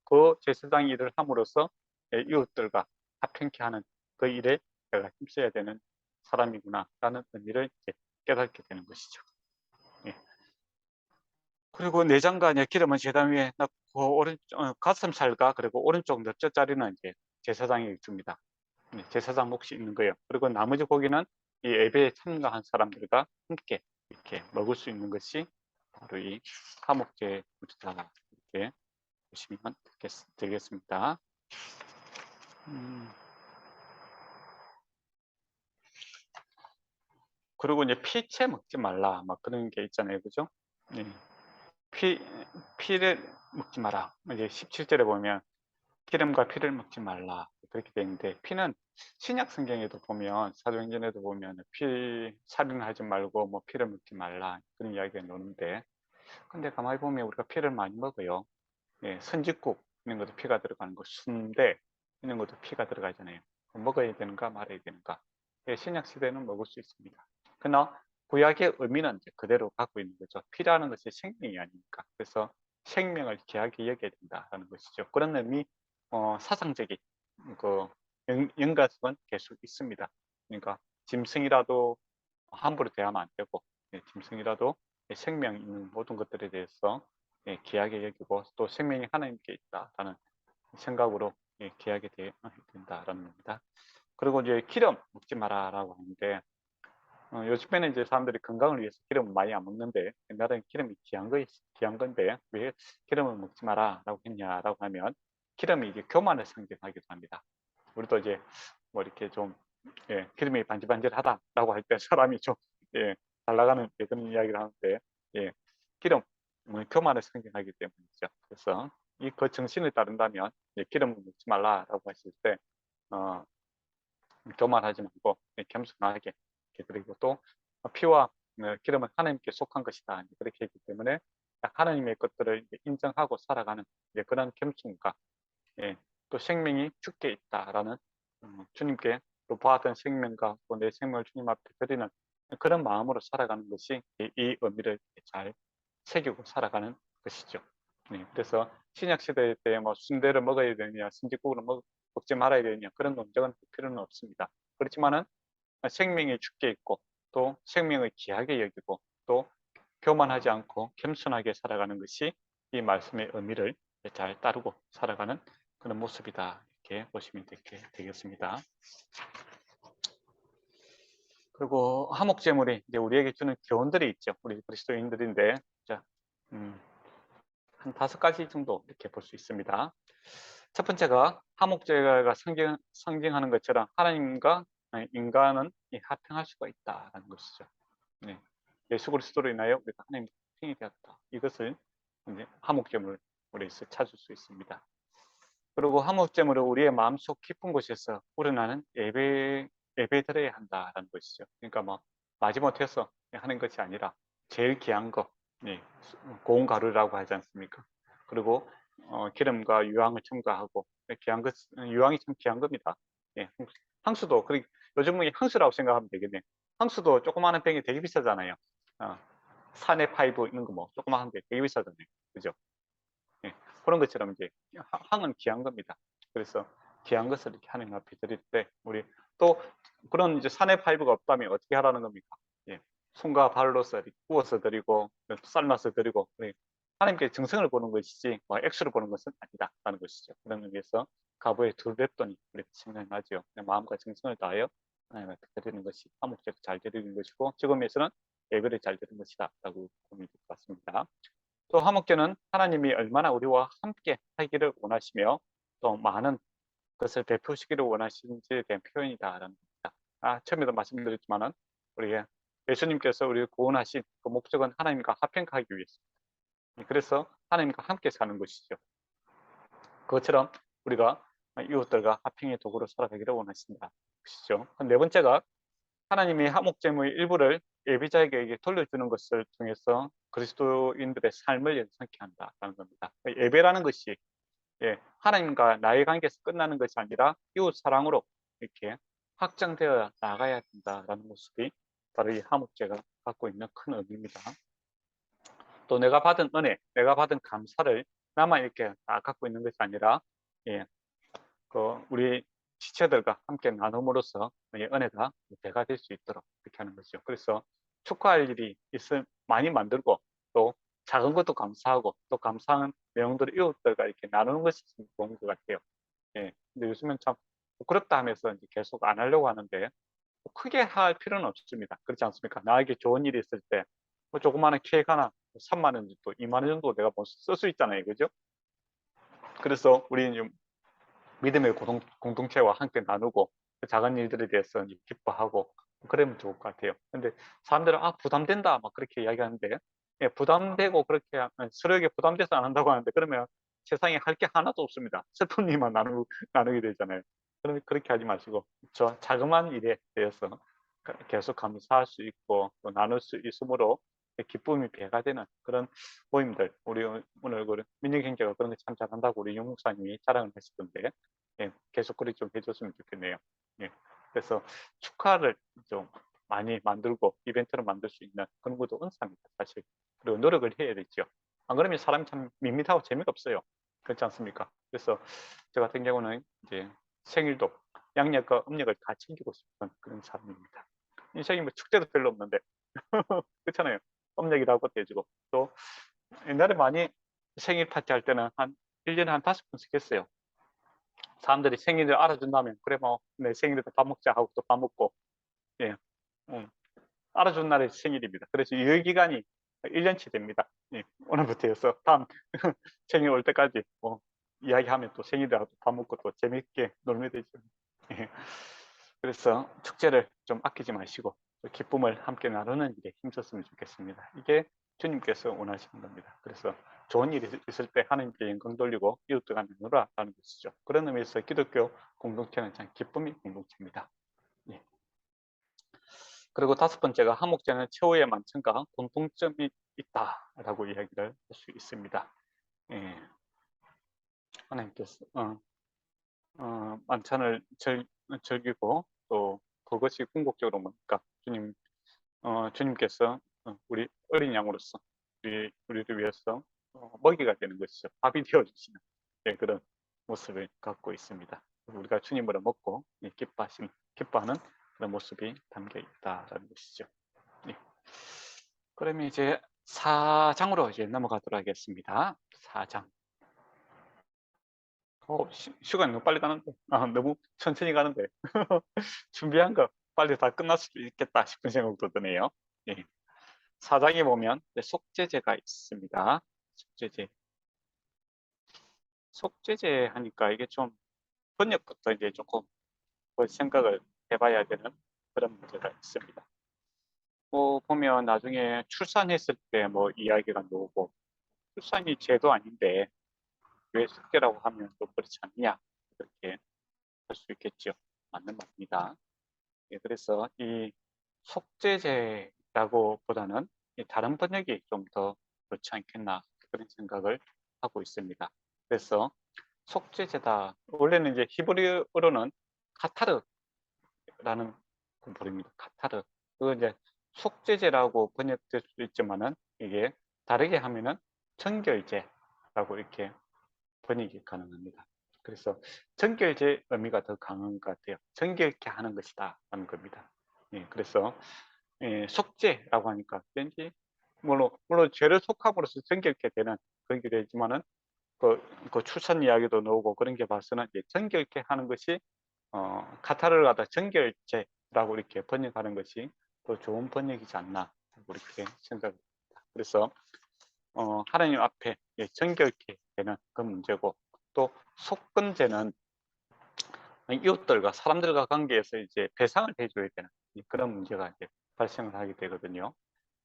그 제사장 일을 함으로써 이웃들과 합평케 하는 그 일에 내가 힘써야 되는 사람이구나라는 의미를 깨닫게 되는 것이죠. 예. 그리고 내장과 기름은 제단 위에 넣고 가슴살과 그리고 오른쪽 넓적자리는 이제 제사장이 줍니다. 제사장 몫이 있는 거예요. 그리고 나머지 고기는 이 예배에 참가한 사람들과 함께 이렇게 먹을 수 있는 것이 바로 이 화목제 무자다 이렇게 보시면 되겠습니다. 그리고 이제 피채 먹지 말라 막 그런 게 있잖아요, 그죠? 네. 피를 먹지 마라. 이제 17절에 보면 기름과 피를 먹지 말라 그렇게 되는데 피는 신약 성경에도 보면 사도행전에도 보면 피 살인하지 말고 뭐 피를 먹지 말라 그런 이야기가 나오는데 근데 가만히 보면 우리가 피를 많이 먹어요. 선짓국 이런 것도 피가 들어가는 거 순대 이런 것도 피가 들어가잖아요. 먹어야 되는가 말아야 되는가. 신약 시대는 먹을 수 있습니다. 그러나 구약의 의미는 이제 그대로 갖고 있는 거죠. 피라는 것이 생명이 아닙니까? 그래서 생명을 귀하게 여겨야 된다는 것이죠. 그런 의미 사상적인 그 연관성은 계속 있습니다. 그러니까 짐승이라도 함부로 대하면 안 되고 짐승이라도 생명 있는 모든 것들에 대해서 귀하게 여기고 또 생명이 하나님께 있다라는 생각으로 귀하게 된다라는 겁니다. 그리고 이제 기름 먹지 마라라고 하는데 요즘에는 이제 사람들이 건강을 위해서 기름을 많이 안 먹는데 옛날에는 기름이 귀한 건데 왜 기름을 먹지 마라라고 했냐라고 하면 기름이 이제 교만을 상징하기도 합니다. 우리도 이제 뭐 이렇게 좀 기름이 반질반질하다라고 할 때 사람이 좀 잘 나가는 그런 이야기를 하는데 기름 교만을 상징하기 때문이죠. 그래서 그 정신을 따른다면 기름을 먹지 말라라고 하실 때 교만하지 말고 겸손하게 그리고 또 피와 기름은 하나님께 속한 것이다 그렇게 했기 때문에 하나님의 것들을 인정하고 살아가는 그런 겸손과 또 생명이 죽게 있다라는 주님께 또 받은 생명과 또 내 생명을 주님 앞에 드리는 그런 마음으로 살아가는 것이 이 의미를 잘 새기고 살아가는 것이죠. 네, 그래서 신약 시대 때 뭐 순대를 먹어야 되느냐, 순댓국을 먹지 말아야 되느냐 그런 논쟁은 필요는 없습니다. 그렇지만은 생명이 주께 있고 또 생명을 귀하게 여기고 또 교만하지 않고 겸손하게 살아가는 것이 이 말씀의 의미를 잘 따르고 살아가는 그런 모습이다. 이렇게 보시면 되겠습니다. 그리고 화목제물이 이제 우리에게 주는 교훈들이 있죠. 우리 그리스도인들인데, 자, 한 5가지 정도 이렇게 볼 수 있습니다. 첫 번째가 화목제가 상징하는 것처럼 하나님과 인간은 화평할 수가 있다는 것이죠. 네. 예수 그리스도로 인하여 우리가 하나님과 화평이 되었다. 이것을 이제 화목제물 우리에서 찾을 수 있습니다. 그리고 화목제물을 우리의 마음속 깊은 곳에서 우러나는 예배 드려야 한다라는 것이죠. 그러니까 뭐 마지못해서 하는 것이 아니라 제일 귀한 거, 네, 고운 가루라고 하지 않습니까? 그리고 기름과 유황을 첨가하고 귀한 것, 유황이 참 귀한 겁니다. 예, 향수도 요즘은 향수라고 생각하면 되겠네. 향수도 조그마한 병이 되게 비싸잖아요. 산의 파이브 있는 거 뭐 조그마한 게 되게 비싸잖아요. 그죠? 예, 그런 것처럼 이제 향은 귀한 겁니다. 그래서 귀한 것을 이렇게 하나님 앞에 드릴 때 우리 또 그런 이제 산의 파이브가 없다면 어떻게 하라는 겁니까? 예, 손과 발로서 구워서 드리고 삶아서 드리고 하나님께 정성을 보는 것이지 뭐 액수를 보는 것은 아니다라는 것이죠. 그런 의미에서 가부에 둘 랩돈이 이렇게 생각나죠. 마음과 정성을 다하여 하나님 앞에 드리는 것이 화목제를 잘 드리는 것이고 지금에서는 예배를 잘 드리는 것이다라고 보면 될 것 같습니다. 또 화목제는 하나님이 얼마나 우리와 함께 하기를 원하시며 또 많은 것을 베푸시기를 원하시는지에 대한 표현이다라는 겁니다. 처음에도 말씀드렸지만은 우리 예수님께서 우리를 구원하신 그 목적은 하나님과 화평하기 위해서입니다. 그래서 하나님과 함께 사는 것이죠. 그것처럼 우리가 이웃들과 화평의 도구로 살아가기를 원하신다 것이죠. 네 번째가 하나님이 화목제물의 일부를 예비자에게 돌려주는 것을 통해서 그리스도인들의 삶을 연상케 한다는 겁니다. 예배라는 것이 하나님과 나의 관계에서 끝나는 것이 아니라 이웃 사랑으로 이렇게 확장되어 나가야 된다는 모습이 바로 이 화목제가 갖고 있는 큰 의미입니다. 또 내가 받은 은혜, 내가 받은 감사를 나만 이렇게 다 갖고 있는 것이 아니라 우리 지체들과 함께 나눔으로써 은혜가 배가 될 수 있도록 그렇게 하는 것이죠. 그래서 축하할 일이 많이 만들고 또 작은 것도 감사하고 또 감사한 내용들을 이웃들과 이렇게 나누는 것이 좋은 것 같아요. 근데 요즘은 참 부끄럽다 하면서 이제 계속 안 하려고 하는데 크게 할 필요는 없습니다. 그렇지 않습니까? 나에게 좋은 일이 있을 때 조그마한 케이크 하나 3만 원 정도, 2만 원 정도 내가 뭐 쓸 수 있잖아요. 그죠? 그래서 우리 믿음의 공동체와 함께 나누고 그 작은 일들에 대해서 기뻐하고 그러면 좋을 것 같아요. 근데 사람들은 부담된다 막 그렇게 이야기하는데 부담되고 그렇게 서로에게 부담돼서 안 한다고 하는데 그러면 세상에 할 게 하나도 없습니다. 슬픈 일만 나누게 되잖아요. 그러면 그렇게 하지 마시고 저 자그마한 일에 대해서 계속 감사할 수 있고 또 나눌 수 있으므로 기쁨이 배가 되는 그런 모임들 우리 오늘 민영경제가 그런 거 참 잘한다고 우리 용 목사님이 자랑을 하시던데 계속 그렇게 좀 해줬으면 좋겠네요. 그래서 축하를 좀 많이 만들고 이벤트를 만들 수 있는 그런 것도 은사입니다, 사실. 그리고 노력을 해야 되죠. 안 그러면 사람이 참 밋밋하고 재미가 없어요. 그렇지 않습니까? 그래서 저 같은 경우는 이제 생일도 양력과 음력을 다 챙기고 싶은 그런 사람입니다. 인생이 뭐 축제도 별로 없는데 그렇잖아요. 음력이라고 해주고 또 옛날에 많이 생일 파티 할 때는 한 1년에 한 5번씩 했어요. 사람들이 생일을 알아준다면 그래 뭐 내 생일에 밥 먹자 하고 또 밥 먹고 예, 알아준 날이 생일입니다. 그래서 유효기간이 1년치 됩니다. 오늘부터 해서 다음 생일 올 때까지 뭐 이야기하면 또 생일이라도 밥 먹고 또 재밌게 놀면 되죠. 그래서 축제를 좀 아끼지 마시고 기쁨을 함께 나누는 일에 힘썼으면 좋겠습니다. 이게 주님께서 원하시는 겁니다. 그래서 좋은 일이 있을 때 하나님께 영광 돌리고 이웃들과 나누라라는 것이죠. 그런 의미에서 기독교 공동체는 참 기쁨의 공동체입니다. 예. 그리고 5번째가 화목제는 최후의 만찬과 공통점이 있다라고 이야기를 할 수 있습니다. 하나님께서 만찬을 즐기고 또 그것이 궁극적으로 뭡니까? 주님 주님께서 우리 어린 양으로서 우리를 위해서 먹이가 되는 것이죠. 밥이 되어주시는 그런 모습을 갖고 있습니다. 우리가 주님으로 먹고 기뻐하는 그런 모습이 담겨 있다라는 것이죠. 예. 그러면 이제 4장으로 이제 넘어가도록 하겠습니다. 4장. 시간이 너무 빨리 가는데, 너무 천천히 가는데, 준비한 거 빨리 다 끝날 수도 있겠다 싶은 생각도 드네요. 예. 4장에 보면 속죄제가 있습니다. 속죄제. 속죄제 하니까 이게 좀 번역부터 이제 조금 생각을 해봐야 되는 그런 문제가 있습니다. 보면 나중에 출산했을 때 뭐 이야기가 나오고, 출산이 죄도 아닌데 왜 속죄라고 하면 또 그렇지 않냐, 그렇게 할 수 있겠죠. 맞는 말입니다. 예, 그래서 이 속죄제라고 보다는 다른 번역이 좀 더 그렇지 않겠나 그런 생각을 하고 있습니다. 그래서 속죄제다. 원래는 이제 히브리어로는 카타르라는 부릅니다. 카타르. 그 이제 속죄제라고 번역될 수도 있지만은 이게 다르게 하면은 정결제라고 이렇게 번역이 가능합니다. 그래서 정결제 의미가 더 강한 것 같아요. 정결케 하는 것이다 라는 겁니다. 예, 그래서 속죄라고 하니까 왠지 물론 죄를 속함으로써 정결케 되는 그런 게 되지만은 그 출산 이야기도 나오고 그런 게 봐서는 이제 정결케 하는 것이 카타르를 갖다 정결제라고 이렇게 번역하는 것이 더 좋은 번역이지 않나 이렇게 생각합니다. 그래서 하나님 앞에 정결케 되는 그 문제고, 또 속건제는 이웃들과 사람들과 관계에서 이제 배상을 해줘야 되는 그런 문제가 이제 발생을 하게 되거든요.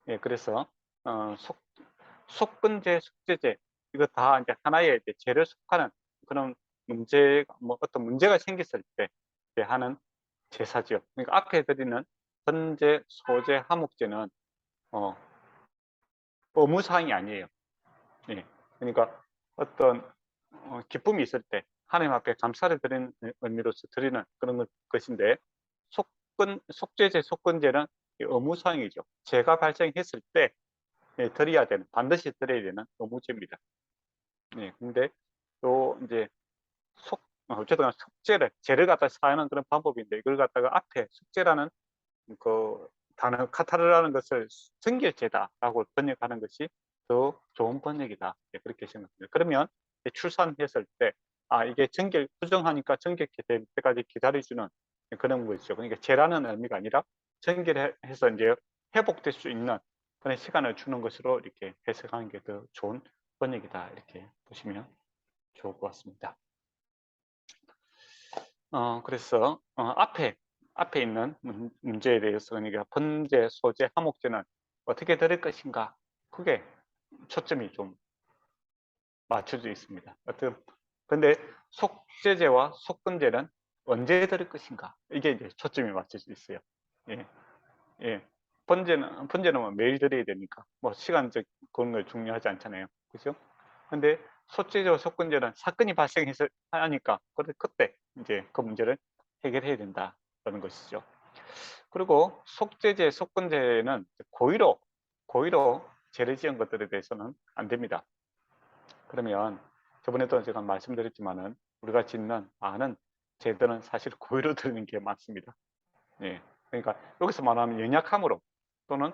예, 그래서 속건제, 속죄제 이거 다 이제 하나의 이제 죄를 속하는 그런 문제, 뭐 어떤 문제가 생겼을 때 하는 제사죠. 그러니까 앞에 드리는 번제, 소제, 하목제는 의무사항이 아니에요. 예, 그러니까 어떤 기쁨이 있을 때 하나님 앞에 감사를 드리는 의미로서 드리는 그런 것인데, 속죄제, 속건제는 의무사항이죠. 죄가 발생했을 때 드려야 되는, 반드시 드려야 되는 의무제입니다. 네, 근데 또 이제 어쨌든 죄를 갖다 사하는 그런 방법인데, 이걸 갖다가 앞에 속죄라는 그 단어 카타르라는 것을 정결제다라고 번역하는 것이 더 좋은 번역이다. 그렇게 생각합니다. 그러면 출산했을 때 이게 부정하니까 정결케 될 때까지 기다려주는 그런 거죠. 그러니까 죄라는 의미가 아니라 정결해서 이제 회복될 수 있는 그런 시간을 주는 것으로 이렇게 해석하는 게 더 좋은 번역이다. 이렇게 보시면 좋을 것 같습니다. 그래서 앞에 있는 문제에 대해서 그러니까 번제, 소제, 하목제는 어떻게 들을 것인가, 그게 초점이 좀 맞춰져 있습니다. 근데 속죄제와 속건제는 언제 들을 것인가, 이게 이제 초점이 맞춰져 있어요. 예, 예. 번제는 뭐 매일 드려야 되니까 뭐 시간적 그런 거 중요하지 않잖아요. 그죠? 근데 속죄제와 속건제는 사건이 발생해서 하니까 그때 이제 그 문제를 해결해야 된다는 것이죠. 그리고 속죄제, 속건제는 고의로 죄를 지은 것들에 대해서는 안 됩니다. 그러면 저번에도 제가 말씀드렸지만은 우리가 짓는 많은 죄들은 사실 고의로 드리는 게 많습니다. 예. 그러니까 여기서 말하는 연약함으로 또는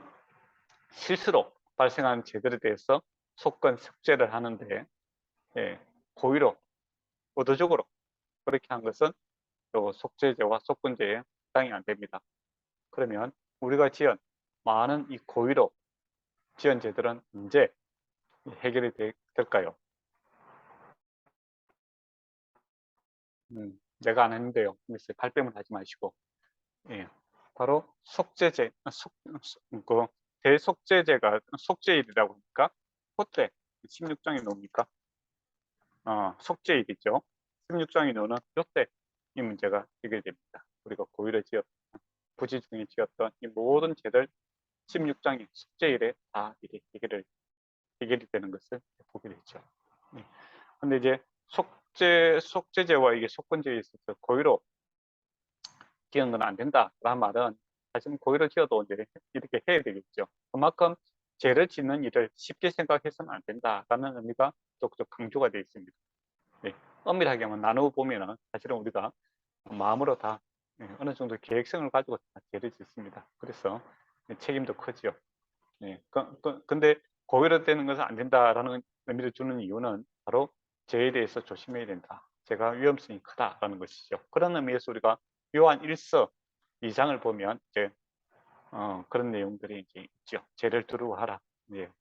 실수로 발생한 죄들에 대해서 속건, 속죄를 하는데 고의로, 의도적으로 그렇게 한 것은 속죄죄와 속건죄에 해당이 안 됩니다. 그러면 우리가 지은 많은 이 고의로 지은 죄들은 언제 해결이 될까요? 내가 안 했는데요. 그래서 발뺌을 하지 마시고, 바로 속죄죄, 그 대속죄죄가 속죄일이라고 하니까 그때 16장이 나옵니까? 속죄일이죠. 16장이 나오는 이때 이 문제가 해결됩니다. 우리가 고의로 부지 중에 지었던 이 모든 죄들 16장의 속죄일에 다 이게 해결이 되는 것을 보게 되죠. 근데 이제 속죄죄와 이게 속건죄에 있어서 고의로 지은 건 안 된다라는 말은 사실은 고의를 지어도 이제 이렇게 해야 되겠죠. 그만큼 죄를 짓는 일을 쉽게 생각해서는 안 된다라는 의미가 또 강조가 되어 있습니다. 네. 엄밀하게 한번 나누어 보면은 사실은 우리가 마음으로 다 어느 정도 계획성을 가지고 다 죄를 짓습니다. 그래서 책임도 크죠. 예. 근데 고의로 되는 것은 안 된다라는 의미를 주는 이유는 바로 죄에 대해서 조심해야 된다. 죄가 위험성이 크다라는 것이죠. 그런 의미에서 우리가 요한 1서 2장을 보면 이제 그런 내용들이 이제 있죠. 죄를 두려워하라. 예.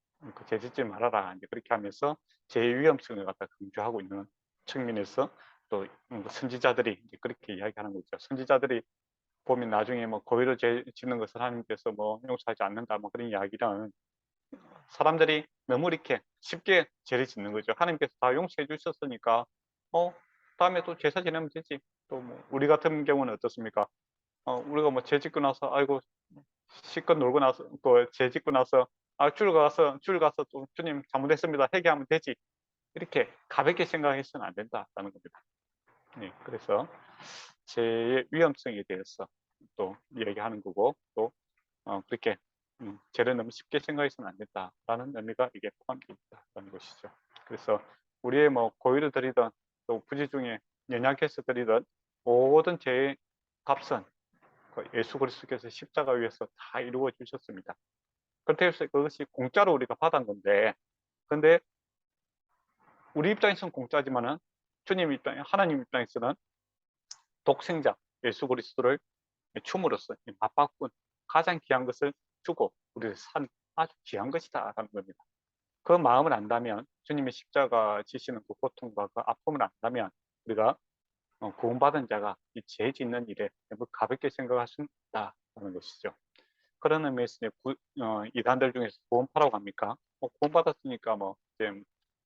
죄 짓지 말아라. 이제 그렇게 하면서 죄의 위험성을 갖다 강조하고 있는 측면에서 또 선지자들이 이제 그렇게 이야기하는 거죠. 선지자들이 보면 나중에 뭐 고의로 죄 짓는 것을 하나님께서 뭐 용서하지 않는다 뭐 그런 이야기는 사람들이 너무 이렇게 쉽게 죄를 짓는 거죠. 하나님께서 다 용서해 주셨으니까 다음에 또 제사 지내면 되지. 또 뭐 우리 같은 경우는 어떻습니까? 우리가 뭐 죄 짓고 나서 아이고 실컷 놀고 나서 죄 짓고 나서 줄 가서 또 주님 잘못했습니다. 회개하면 되지. 이렇게 가볍게 생각해서는 안 된다라는 겁니다. 네, 그래서 죄의 위험성에 대해서 또 이야기하는 거고 또 그렇게 죄를 너무 쉽게 생각해서는 안 된다라는 의미가 이게 포함되어 있다는 것이죠. 그래서 우리의 뭐 고의를 드리든 또 부지 중에 연약해서 드리든 모든 죄의 값은 예수 그리스도께서 십자가 위에서 다 이루어 주셨습니다. 그래서 그것이 공짜로 우리가 받은 건데, 근데 우리 입장에서는 공짜지만은 하나님 입장에서는 독생자 예수 그리스도를 춤으로써 맞바꾼 가장 귀한 것을 주고 우리를 산 아주 귀한 것이다라는 겁니다. 그 마음을 안다면 주님의 십자가 지시는 그 고통과 그 아픔을 안다면 우리가 구원받은 자가 이 죄 짓는 일에 너무 가볍게 생각할 수 있다는 것이죠. 그런 의미에서 이단들 중에서 구원파라고 합니까? 구원받았으니까 뭐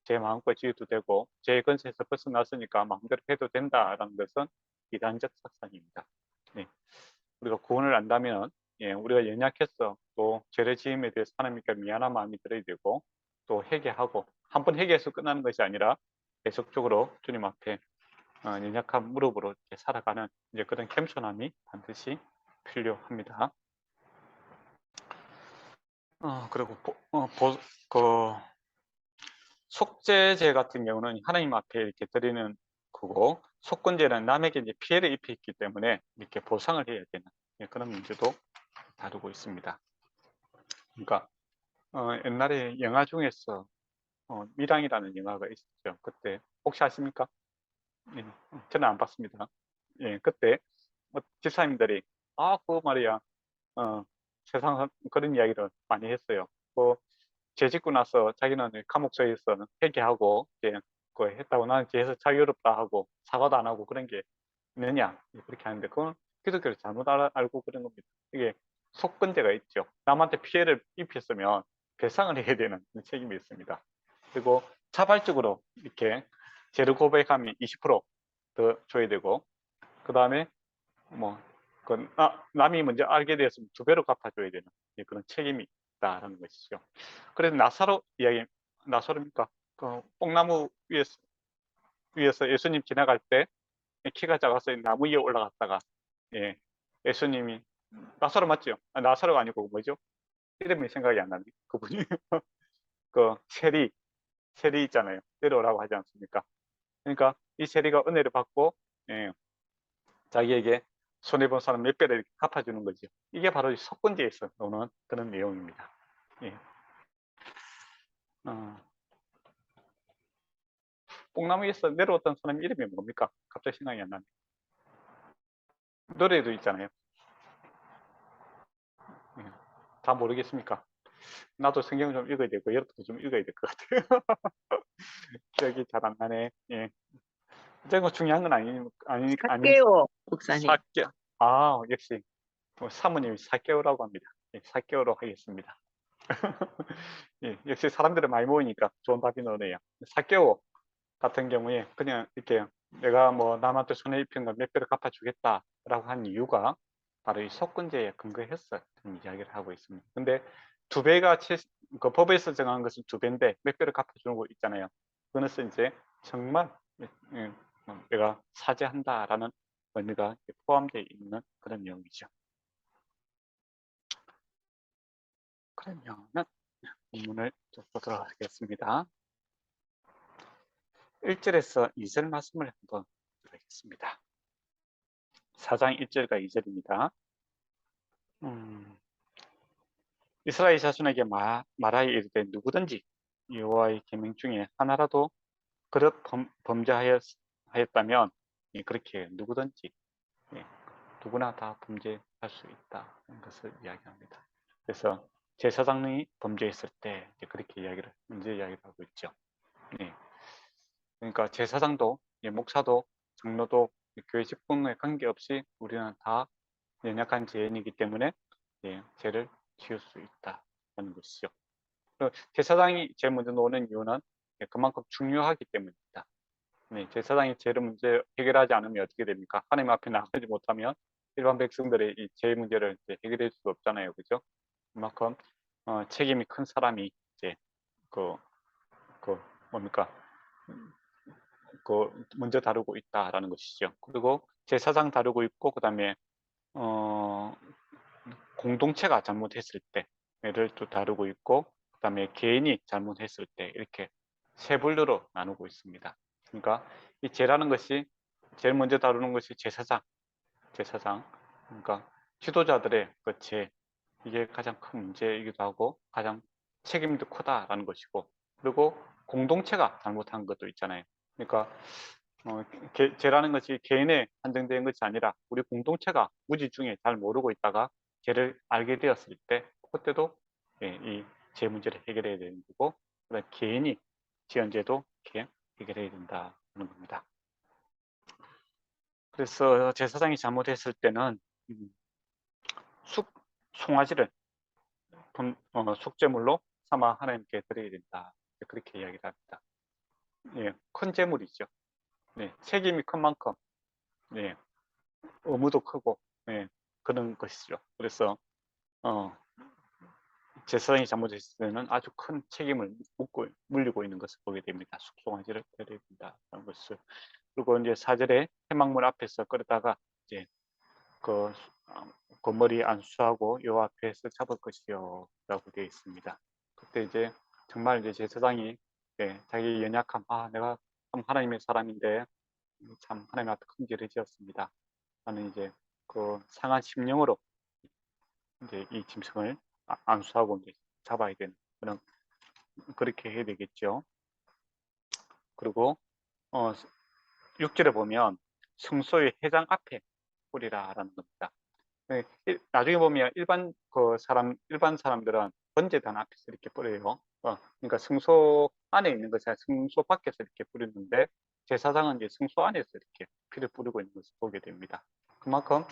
제 마음껏 지어도 되고 제 근세에서 벗어났으니까 마음대로 해도 된다라는 것은 이단적 사상입니다. 네. 우리가 구원을 안다면 우리가 연약해서 또 죄를 지음에 대해서 하나님께 미안한 마음이 들어야 되고 또 회개하고 한 번 회개해서 끝나는 것이 아니라 계속적으로 주님 앞에 연약한 무릎으로 이렇게 살아가는 이제 그런 겸손함이 반드시 필요합니다. 그리고 그 속죄제 같은 경우는 하나님 앞에 이렇게 드리는 거고 속건제는 남에게 이제 피해를 입혔기 때문에 이렇게 보상을 해야 되는 그런 문제도 다루고 있습니다. 그러니까 옛날에 영화 중에서 미랑이라는 영화가 있었죠. 그때 혹시 아십니까? 예, 저는 안 봤습니다. 예, 그때 집사님들이 그거 말이야 세상 그런 이야기를 많이 했어요. 죄 짓고 나서 자기는 감옥소에서 회개하고 그 했다고 나는 죄에서 자유롭다 하고 사과도 안 하고 그런 게 있느냐 그렇게 하는데 그건 기독교를 잘못 알고 그런 겁니다. 이게 속건제가 있죠. 남한테 피해를 입혔으면 배상을 해야 되는 책임이 있습니다. 그리고 자발적으로 이렇게 죄를 고백하면 20%더 줘야 되고 그 다음에 뭐 남이 먼저 알게 되었으면 2배로 갚아줘야 되는 그런 책임이 있다는 것이죠. 그래서 나사로입니까? 그 뽕나무 위에서 예수님 지나갈 때 키가 작아서 나무 위에 올라갔다가 예수님이 나사로 맞죠? 나사로가 아니고 뭐죠? 이름이 생각이 안 나네. 그분이 그 세리 있잖아요. 내려오라고 하지 않습니까? 그러니까 이 세리가 은혜를 받고 자기에게 손해본 사람 몇 배를 갚아주는 거죠. 이게 바로 속건제에서 나오는 그런 내용입니다. 예. 뽕나무에서 내려왔던 사람 이름이 뭡니까? 갑자기 생각이 안 나네. 노래도 있잖아요. 예. 다 모르겠습니까? 나도 성경 좀 읽어야 되고 여러분도 좀 읽어야 될 것 같아요. 기억이 잘 안 나네. 예. 이거 중요한 건 아니 삭개오 목사님. 사개오. 역시 사모님이 사개오라고 합니다. 사개오로 하겠습니다. 예, 역시 사람들이 많이 모이니까 좋은 답이 나오네요. 사개오 같은 경우에 그냥 이렇게 내가 뭐 남한테 손해 입힌 걸 몇 배를 갚아주겠다라고 한 이유가 바로 이 속건제에 근거해서 이야기를 하고 있습니다. 근데 2배가 그 법에서 정한 것은 2배인데 몇 배를 갚아주는 거 있잖아요. 그것은 이제 정말 내가 사죄한다라는 의미가 포함되어 있는 그런 내용이죠. 그러면은 본문을 좀 보도록 하겠습니다. 1절에서 2절 말씀을 한번 드리겠습니다. 4장 1절과 2절입니다. 이스라엘 자손에게 말하여 이르되 누구든지 여호와의 계명 중에 하나라도 그릇 범죄하였다면 그렇게 누구든지 누구나 다 범죄할 수 있다는 것을 이야기합니다. 그래서 제사장이 범죄했을 때 그렇게 문제 이야기를 하고 있죠. 네. 그러니까 제사장도 목사도 장로도 교회 직분에 관계없이 우리는 다 연약한 죄인이기 때문에 죄를 지을 수 있다는 것이죠. 제사장이 제일 먼저 놓는 이유는 그만큼 중요하기 때문입니다. 네, 제사장이 죄를 문제 해결하지 않으면 어떻게 됩니까? 하나님 앞에 나가지 못하면 일반 백성들의 이 죄 문제를 해결할 수 없잖아요, 그죠? 그만큼 책임이 큰 사람이 이제 뭡니까? 먼저 다루고 있다라는 것이죠. 그리고 제사장 다루고 있고 그다음에 공동체가 잘못했을 때를 또 다루고 있고 그다음에 개인이 잘못했을 때 이렇게 세 분류로 나누고 있습니다. 그러니까 이 죄라는 것이 제일 먼저 다루는 것이 제사장. 그러니까 지도자들의 그 죄, 이게 가장 큰 문제이기도 하고 가장 책임도 크다라는 것이고, 그리고 공동체가 잘못한 것도 있잖아요. 그러니까 죄라는 것이 개인에 한정된 것이 아니라 우리 공동체가 무지 중에 잘 모르고 있다가 죄를 알게 되었을 때 그때도 이 죄 문제를 해결해야 되는 거고, 그다음에 개인이 지은 죄도 이렇게 해결해야 된다는 겁니다. 그래서 제사장이 잘못했을 때는 송아지를 속죄물로 삼아 하나님께 드려야 된다. 그렇게 이야기를 합니다. 큰 재물이죠. 책임이 큰 만큼 의무도 크고 그런 것이죠. 그래서 제사장이 잘못했을 때는 아주 큰 책임을 물리고 있는 것을 보게 됩니다. 송아지를 드려야 된다는 것을. 그리고 이제 4절에 회막문 앞에서 끌다가 이제 그 머리 안수하고 여호와 앞에서 잡을 것이요라고 되어 있습니다. 그때 이제 정말 이제 제사장이 자기 연약함, 내가 참 하나님의 사람인데 참 하나님 앞에 큰 죄를 지었습니다. 하는 이제 그 상한 심령으로 이제 이 짐승을 안수하고 이제 잡아야 되는 그렇게 해야 되겠죠. 그리고 6절에 보면 성소의 회장 앞에 뿌리라라는 겁니다. 나중에 보면 일반 사람들은 번제단 앞에서 이렇게 뿌려요. 그러니까 성소 안에 있는 것이 아니라 성소 밖에서 이렇게 뿌리는데 제사장은 이제 성소 안에서 이렇게 피를 뿌리고 있는 것을 보게 됩니다. 그만큼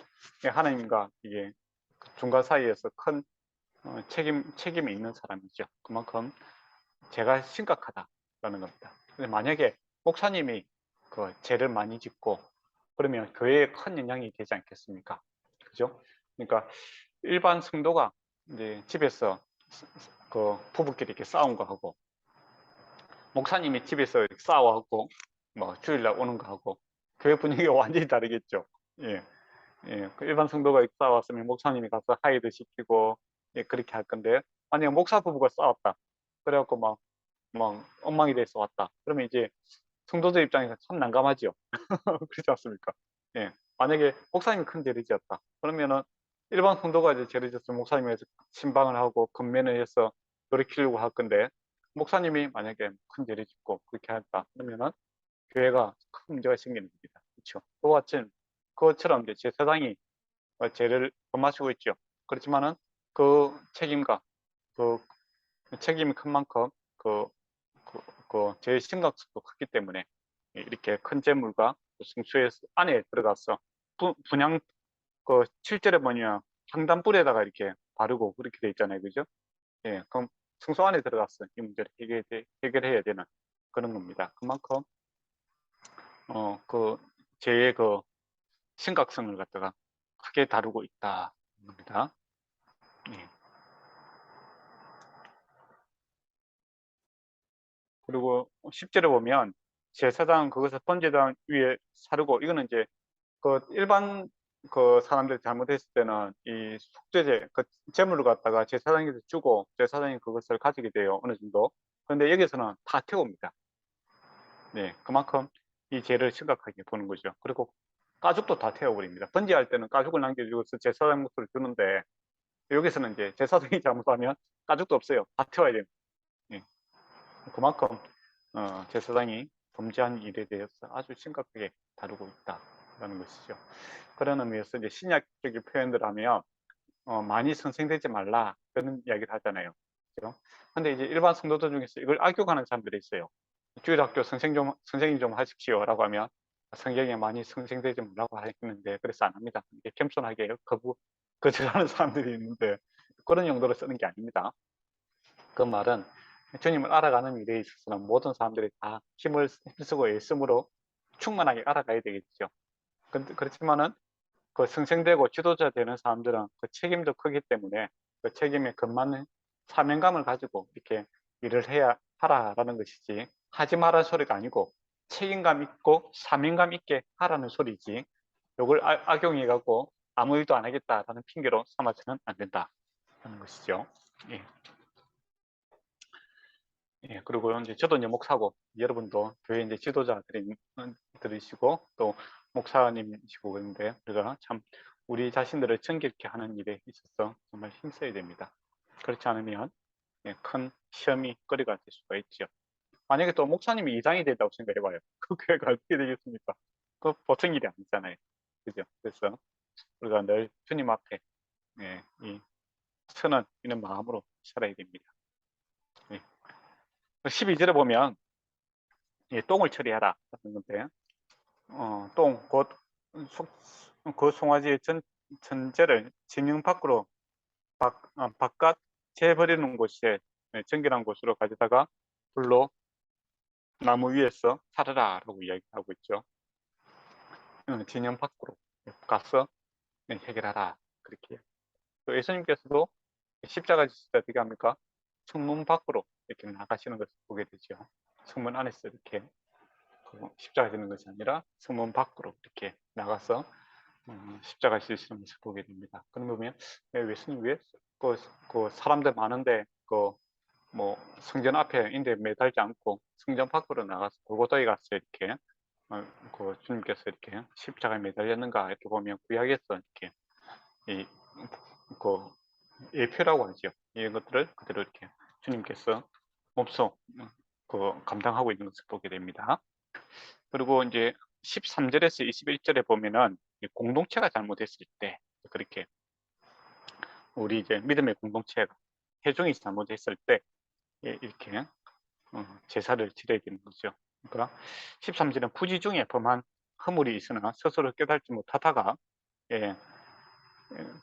하나님과 이게 중간 사이에서 큰 책임이 있는 사람이죠. 그만큼 죄가 심각하다라는 겁니다. 근데 만약에 목사님이 그 죄를 많이 짓고 그러면 교회에 큰 영향이 되지 않겠습니까? 그죠? 그러니까 일반 성도가 이제 집에서 그 부부끼리 이렇게 싸운 거 하고 목사님이 집에서 이렇게 싸워하고 뭐 주일날 오는 거 하고 교회 분위기가 완전히 다르겠죠. 그 일반 성도가 싸웠으면 목사님이 가서 하이드 시키고 그렇게 할 건데 만약에 목사 부부가 싸웠다. 그래갖고 막 엉망이 돼서 왔다. 그러면 이제 성도들 입장에서 참 난감하죠. 그렇지 않습니까? 만약에 목사님이 큰 죄를 지었다. 그러면은 일반 성도가 이제 죄를 지었으면 목사님이 신방을 하고 건면을 해서 돌이키려고 할 건데 목사님이 만약에 큰 죄를 짓고 그렇게 했다. 그러면은 교회가 큰 문제가 생기는 겁니다. 그렇죠? 그것처럼 이제 제사장이 죄를 범하시고 있죠. 그렇지만은 그 책임과 그 책임이 큰 만큼 죄의 심각성도 크기 때문에 이렇게 큰 재물과 성소의 안에 들어가서 분양 7절에 보면 황단불에다가 이렇게 바르고 그렇게 돼 있잖아요, 그죠? 그럼 성소 안에 들어가서 이 문제를 해결해야 되는 그런 겁니다. 그만큼 그 죄의 그 심각성을 갖다가 크게 다루고 있다 겁니다. 그리고 10절에 보면 제사장 그것을 번제단 위에 사르고 이거는 이제 그 일반 그 사람들이 잘못했을 때는 이 속죄제, 그 재물을 갖다가 제사장에게 주고 제사장이 그것을 가지게 돼요. 어느 정도. 그런데 여기서는 다 태웁니다. 네, 그만큼 이 죄를 심각하게 보는 거죠. 그리고 가죽도 다 태워버립니다. 번제할 때는 가죽을 남겨주고서 제사장 목소를 주는데 여기서는 이제 제사장이 잘못하면 가죽도 없어요. 다 태워야 돼요. 예, 그만큼 제사장이 범죄한 일에 대해서 아주 심각하게 다루고 있다라는 것이죠. 그런 의미에서 이제 신약적인 표현들 하면 많이 선생되지 말라 그런 이야기를 하잖아요. 그렇죠? 근데 이제 일반 성도들 중에서 이걸 악용하는 사람들이 있어요. 주일학교 선생님 좀 하십시오라고 하면 성경에 많이 선생되지 말라고 했는데 그래서 안 합니다. 이게 겸손하게 거절하는 사람들이 있는데 그런 용도로 쓰는 게 아닙니다. 그 말은 주님을 알아가는 일에 있어서는 모든 사람들이 다 힘을 쓰고 애씀으로 충만하게 알아가야 되겠죠. 그렇지만은 그 승생되고 지도자 되는 사람들은 그 책임도 크기 때문에 그 책임에 근맞는 사명감을 가지고 이렇게 일을 해야 하라라는 것이지 하지 말라는 소리가 아니고 책임감 있고 사명감 있게 하라는 소리지 이걸 악용해 갖고 아무 일도 안 하겠다라는 핑계로 삼아서는 안 된다는 것이죠. 예. 예, 그리고 이제 저도 이제 목사고 여러분도 교회 이제 지도자들이 들으시고 또 목사님이시고 그런데 우리가 참 우리 자신들을 정결케 하는 일에 있어서 정말 힘써야 됩니다. 그렇지 않으면 큰 시험이 거리가 될 수가 있죠. 만약에 또 목사님이 이장이 된다고 생각해봐요. 그 교회가 어떻게 되겠습니까? 그 보통 일이 아니잖아요. 그죠? 그래서 우리가 늘 주님 앞에 이 선은 이런 마음으로 살아야 됩니다. 12절에 보면 똥을 처리하라 하는 건데 똥, 곧 그 송아지의 전제를 진영 밖으로 바깥 재버리는 곳에 정결한 곳으로 가져다가 불로 나무 위에서 살으라라고 이야기하고 있죠. 진영 밖으로 가서 해결하라 그렇게. 또 예수님께서도 십자가 지실 때 어떻게 합니까? 성문 밖으로 이렇게 나가시는 것을 보게 되죠. 성문 안에서 이렇게 십자가 지는 것이 아니라 성문 밖으로 이렇게 나가서 십자가 지시는 모습을 보게 됩니다. 그러면 예수님 왜 그 사람들 많은데 뭐 성전 앞에 인데 매달지 않고 성전 밖으로 나가서 골고다에 가서 이렇게 그 주님께서 이렇게 십자가에 매달렸는가 이렇게 보면 구약에서 이렇게 그 예표라고 하죠. 이런 것들을 그대로 이렇게 주님께서 몸소 감당하고 있는 것을 보게 됩니다. 그리고 이제 13절에서 21절에 보면은 공동체가 잘못했을 때 그렇게 우리 이제 믿음의 공동체가 회중이 잘못했을 때 이렇게 제사를 지내야 되는 거죠. 그러니까 13절은 부지 중에 범한 허물이 있으나 스스로 깨닫지 못하다가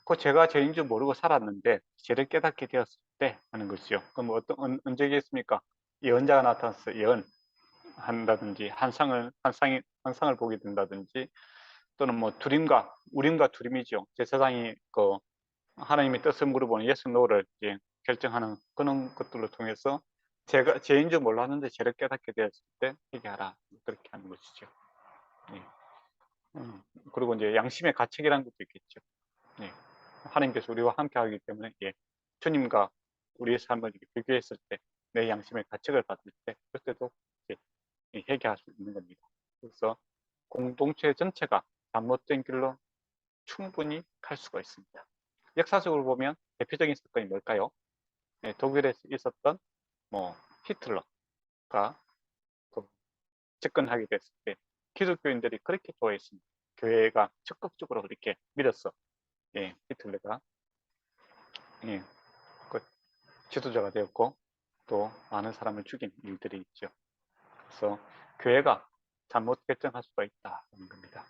그 제가 죄인 줄 모르고 살았는데 죄를 깨닫게 되었을 때 하는 것이죠. 그럼 언제겠습니까? 예언자가 나타나서 예언한다든지 환상을 보게 된다든지 또는 뭐 우림과 두림이죠. 제사장이 하나님의 뜻을 물어보는 yes, no를 이제 결정하는 그런 것들을 통해서 제가 죄인 줄 몰랐는데 죄를 깨닫게 되었을 때 회개하라 그렇게 하는 것이죠. 예. 그리고 이제 양심의 가책이라는 것도 있겠죠. 예. 하나님께서 우리와 함께하기 때문에 주님과 우리의 삶을 비교했을 때 내 양심의 가책을 받을 때 그때도 회개할 수 있는 겁니다. 그래서 공동체 전체가 잘못된 길로 충분히 갈 수가 있습니다. 역사적으로 보면 대표적인 사건이 뭘까요? 독일에서 있었던 히틀러가 집권하게 됐을 때 기독교인들이 그렇게 좋아했습니다. 교회가 적극적으로 그렇게 밀었어. 히틀러가 그 지도자가 되었고 또 많은 사람을 죽인 일들이 있죠. 그래서 교회가 잘못 결정할 수가 있다는 겁니다.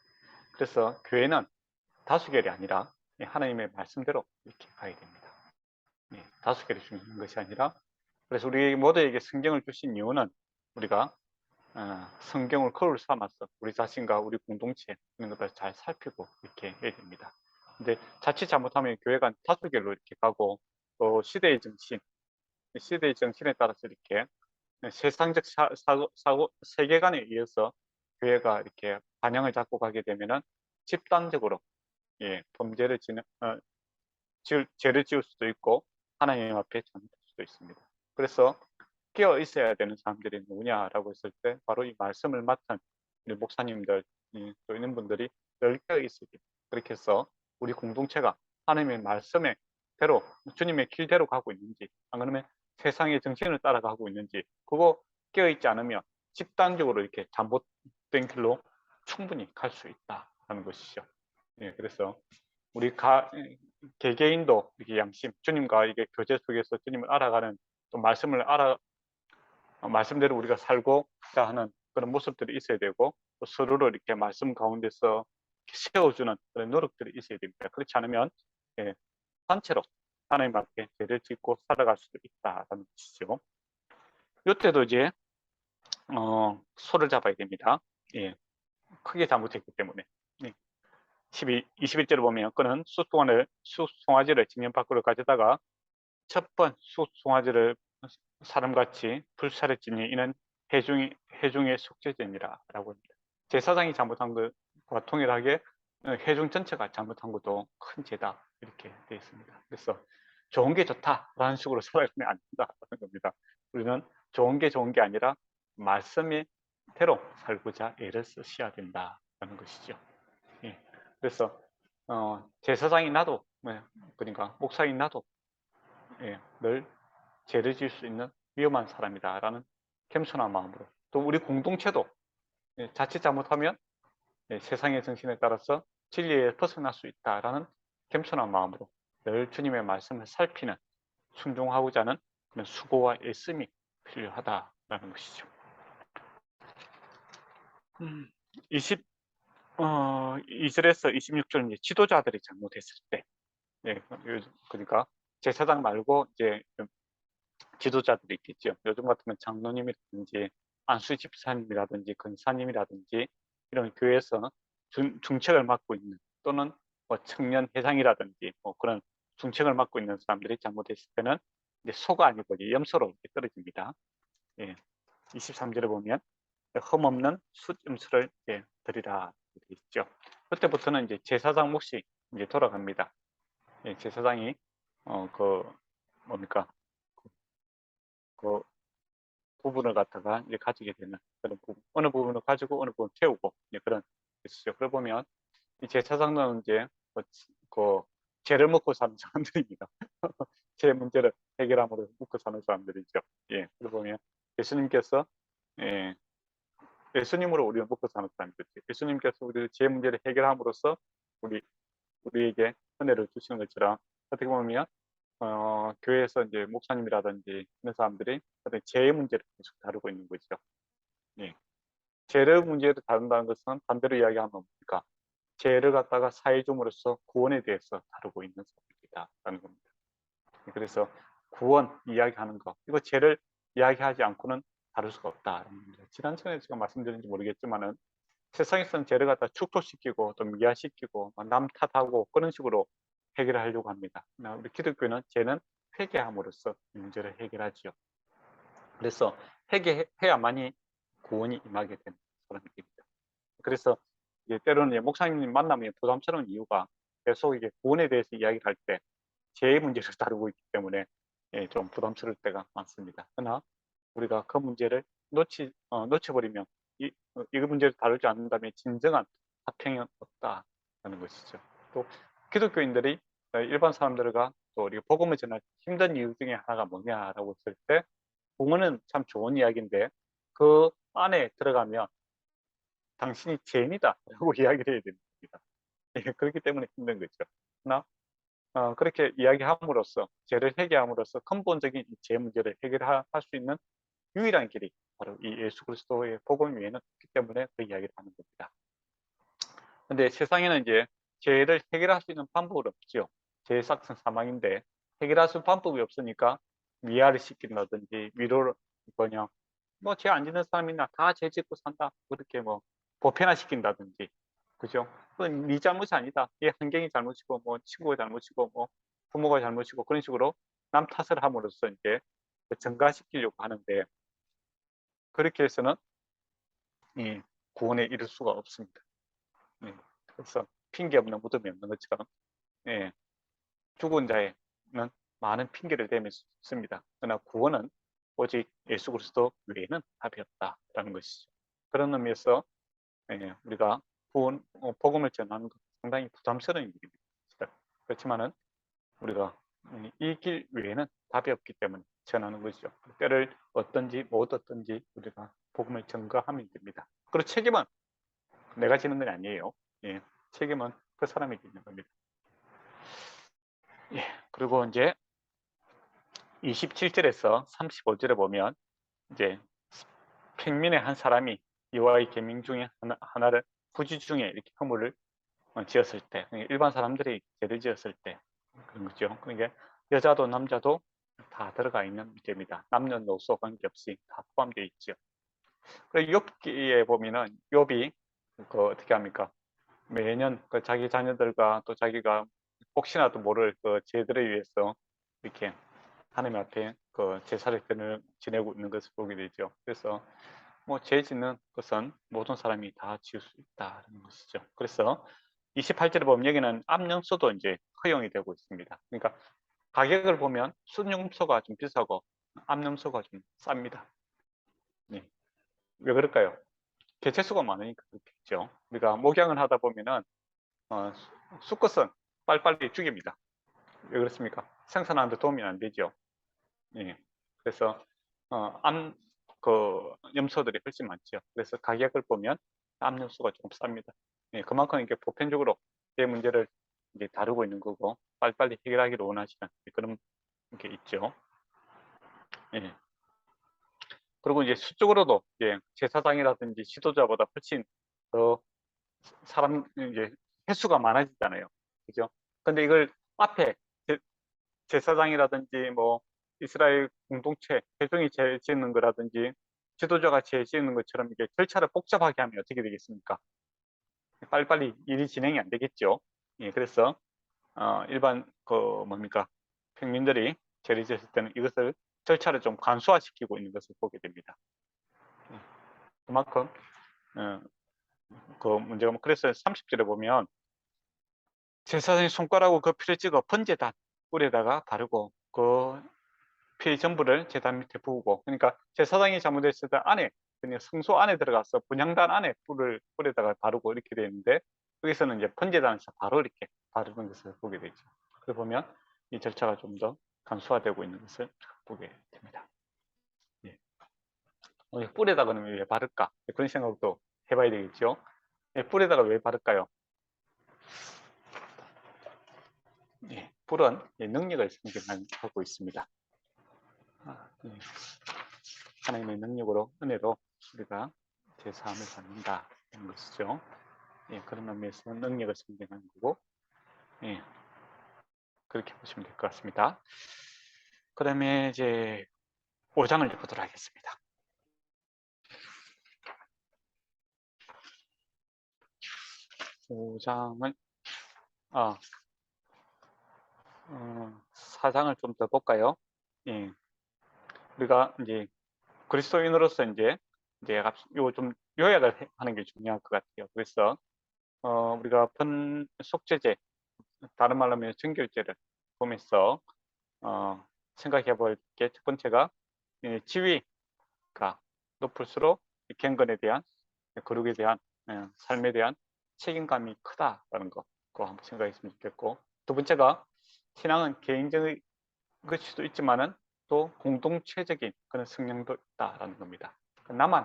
그래서 교회는 다수결이 아니라 하나님의 말씀대로 이렇게 가야 됩니다. 다수결이 중요한 것이 아니라 그래서 우리 모두에게 성경을 주신 이유는 우리가 성경을 거울 삼아서 우리 자신과 우리 공동체 이런 것들을 잘 살피고 이렇게 해야 됩니다. 근데 자칫 잘못하면 교회가 다수결로 이렇게 가고 또 시대의 정신에 따라서 이렇게 세상적 세계관에 의해서 교회가 이렇게 반영을 잡고 가게 되면은 집단적으로 예, 범죄를 죄를 지을 수도 있고 하나님 앞에 잘못할 수도 있습니다. 그래서 깨어 있어야 되는 사람들이 누구냐라고 했을 때 바로 이 말씀을 맡은 목사님들 또 있는 분들이 늘 깨어 있으기. 그렇게 해서 우리 공동체가 하나님의 말씀에 대로 주님의 길대로 가고 있는지 안 그러면 세상의 정신을 따라가고 있는지 그거 깨어 있지 않으면 집단적으로 이렇게 잘못된 길로 충분히 갈 수 있다는 것이죠. 예, 그래서 우리 개개인도 이렇게 양심, 주님과 이게 교제 속에서 주님을 알아가는 또 말씀대로 우리가 살고자 하는 그런 모습들이 있어야 되고 또 서로를 이렇게 말씀 가운데서 세워주는 그런 노력들이 있어야 됩니다. 그렇지 않으면 예, 단체로 하나님 앞에 죄를 짓고 살아갈 수도 있다는 것이죠. 이때도 이제 소를 잡아야 됩니다. 예, 크게 잘못했기 때문에. 예. 21절을 보면 그는 숫송아지를 진영 밖으로 가져다가 첫 번 숫송아지를 사람같이 불사르지니 이는 회중의 속죄죄니라 라고 합니다. 제사장이 잘못한 것과 동일하게 회중 전체가 잘못한 것도 큰 죄다 이렇게 되어 있습니다. 그래서 좋은 게 좋다라는 식으로 살아가면 안 된다는 겁니다. 우리는 좋은 게 아니라 말씀의 대로 살고자 애를 쓰셔야 된다는 것이죠. 예. 그래서 제사장이 나도 그러니까 목사인 나도 예, 늘 죄를 지을 수 있는 위험한 사람이다라는 겸손한 마음으로 또 우리 공동체도 예, 자칫 잘못하면 예, 세상의 정신에 따라서 진리에 벗어날 수 있다라는 겸손한 마음으로 늘 주님의 말씀을 살피는 순종하고자 하는 그런 수고와 애씀이 필요하다라는 것이죠. 2절에서 26절 지도자들이 잘못했을 때 예, 그러니까 제사장 말고 이제 지도자들이 있겠죠. 요즘 같으면 장로님이라든지 안수 집사님이라든지 권사님이라든지 이런 교회에서 중책을 맡고 있는 또는 뭐 청년 회장이라든지 뭐 그런 중책을 맡고 있는 사람들이 잘못했을 때는 이제 소가 아니고 이제 염소로 이렇게 떨어집니다. 예, 23절에 보면 흠없는 숫염소를 드리라 되어 있죠. 그때부터는 이제 제사장 몫이 이제 돌아갑니다. 예, 제사장이 뭡니까 그 부분을 갖다가 이제 가지게 되는 그런 부분, 어느 부분을 가지고 어느 부분을 태우고 이제 그런 것이죠. 그래 보면 이 제사장은 이제 그 죄를 먹고 사는 사람들입니다. 제 문제를 해결함으로 먹고 사는 사람들이죠. 예, 그래 보면 예수님께서 예, 예수님으로 우리를 먹고 사는 사람들이죠. 예수님께서 우리 제 문제를 해결함으로써 우리에게 은혜를 주시는 것처럼 어떻게 보면 교회에서 이제 목사님이라든지 이런 사람들이 죄의 문제를 계속 다루고 있는 거죠. 예. 죄의 문제를 다룬다는 것은 반대로 이야기하면 뭡니까? 죄를 갖다가 사해 줌으로써 구원에 대해서 다루고 있는 사람들이다라는 겁니다. 그래서 구원 이야기하는 거, 이거 죄를 이야기하지 않고는 다룰 수가 없다라는 겁니다. 지난 시간에 제가 말씀드렸는지 모르겠지만은 세상에서는 죄를 갖다 축소시키고 또 미화시키고 남 탓하고 그런 식으로 해결을 하려고 합니다. 우리 기독교는 죄는 회개함으로써 문제를 해결하지요. 그래서 회개해야만이 구원이 임하게 되는 사람입니다. 그래서 때로는 목사님 만나면 부담스러운 이유가 계속 이게 구원에 대해서 이야기를 할 때 죄의 문제를 다루고 있기 때문에 좀 부담스러울 때가 많습니다. 그러나 우리가 그 문제를 놓쳐버리면 이 문제를 다루지 않는다면 진정한 화평이 없다는 것이죠. 또 기독교인들이 일반 사람들과 또 우리 복음을 전할 힘든 이유 중에 하나가 뭐냐라고 했을 때 복음은 참 좋은 이야기인데 그 안에 들어가면 당신이 죄인이다라고 이야기를 해야 됩니다. 그렇기 때문에 힘든 거죠. 그러나 그렇게 이야기함으로써 죄를 해결함으로써 근본적인 죄 문제를 해결할 수 있는 유일한 길이 바로 이 예수 그리스도의 복음 외에는 없기 때문에 그 이야기를 하는 겁니다. 근데 세상에는 이제 죄를 해결할 수 있는 방법은 없죠. 죄의 삭은 사망인데 해결할 수 있는 방법이 없으니까 미아를 시킨다든지 위로를 그냥 뭐 죄 안 짓는 사람이나 다 죄 짓고 산다 그렇게 뭐 보편화 시킨다든지 그죠? 그건 네 잘못이 아니다. 이 환경이 잘못이고 뭐 친구가 잘못이고 뭐 부모가 잘못이고 그런 식으로 남 탓을 함으로써 이제 증가시키려고 하는데 그렇게 해서는 구원에 이를 수가 없습니다. 그래서 핑계 없는 무덤이 없는 것처럼, 예, 죽은 자에는 많은 핑계를 대면 씁니다. 그러나 구원은 오직 예수 그리스도 외에는 답이 없다라는 것이죠. 그런 의미에서 우리가 복음을 전하는 것 상당히 부담스러운 일입니다. 그렇지만은 우리가 이 길 외에는 답이 없기 때문에 전하는 것이죠. 때를 어떤지 못 어떤지 우리가 복음을 전가하면 됩니다. 그리고 책임은 내가 지는 건 아니에요. 예, 책임은 그 사람이 지는 겁니다. 예, 그리고 이제 27절에서 35절에 보면 이제 평민의 한 사람이 여호와의 계명 중에 하나를 부지 중에 이렇게 허물을 지었을 때, 일반 사람들이 죄를 지었을 때 그런 거죠. 그러니까 여자도 남자도 다 들어가 있는 문제입니다. 남녀노소 관계없이 다 포함되어 있죠. 그리고 욥기에 보면은 욥이 어떻게 합니까? 매년 자기 자녀들과 또 자기가 혹시나도 모를 죄들에 위해서 이렇게 하나님 앞에 제사를 지내고 있는 것을 보게 되죠. 그래서 죄 짓는 것은 모든 사람이 다 지을 수 있다는 것이죠. 그래서 28절에 보면 여기는 암염소도 이제 허용이 되고 있습니다. 그러니까 가격을 보면 순염소가 좀 비싸고 암염소가 좀 쌉니다. 네. 왜 그럴까요? 개체수가 많으니까 그렇겠죠. 우리가 목양을 하다 보면은 수컷은 빨리빨리 죽입니다. 왜 그렇습니까? 생산하는데 도움이 안 되죠. 예. 그래서 염소들이 훨씬 많죠. 그래서 가격을 보면 암염소가 조금 쌉니다. 예, 그만큼 이게 보편적으로 이 문제를 이제 다루고 있는 거고 빨리빨리 해결하기를 원하시는 그런 게 있죠. 예. 그리고 이제 수적으로도 이제 제사장이라든지 지도자보다 훨씬 더 사람 이제 횟수가 많아지잖아요. 그죠? 근데 이걸 앞에 제사장이라든지 뭐 이스라엘 공동체 회중이 죄 짓는 거라든지 지도자가 죄 짓는 것처럼 이게 절차를 복잡하게 하면 어떻게 되겠습니까? 빨리빨리 일이 진행이 안 되겠죠. 예, 그래서 일반 뭡니까 평민들이 죄를 지었을 때는 이것을 절차를 좀 간소화시키고 있는 것을 보게 됩니다. 그만큼 그 문제가 그래서 30절에 보면 제사장이 손가락으로 그 피를 찍어 번제단 꿀에다가 바르고 그 피 전부를 제단 밑에 부으고, 그러니까 제사장이 잘못했을 때 안에 그냥 성소 안에 들어가서 분향단 안에 꿀에다가 바르고 이렇게 되는데 여기서는 이제 번제단에서 바로 이렇게 바르는 것을 보게 되죠. 그래 보면 이 절차가 좀 더 간소화되고 있는 것을 보게 됩니다. 예. 뿔에다가 그러면 왜 바를까? 그런 생각도 해봐야 되겠죠. 예, 뿔에다가 왜 바를까요? 예, 뿔은 능력을 상징하고 있습니다. 예. 하나님의 능력으로 은혜로 우리가 제사함을 받는다는 것이죠. 예, 그런 의미에서 능력을 상징하는 거고, 예, 그렇게 보시면 될 것 같습니다. 그다음에 이제 5장을 보도록 하겠습니다. 5장을 4장을 좀 더 볼까요? 예, 우리가 이제 그리스도인으로서 이제 요 좀 요약을 하는 게 중요할 것 같아요. 그래서 우리가 속죄제, 다른 말로 하면 정결제를 보면서 생각해 볼 게 첫 번째가 지위가 높을수록 경건에 대한 거룩에 대한 삶에 대한 책임감이 크다라는 거, 그거 한번 생각했으면 좋겠고, 두 번째가 신앙은 개인적인 것일 수도 있지만은 또 공동체적인 그런 성향도 있다라는 겁니다. 나만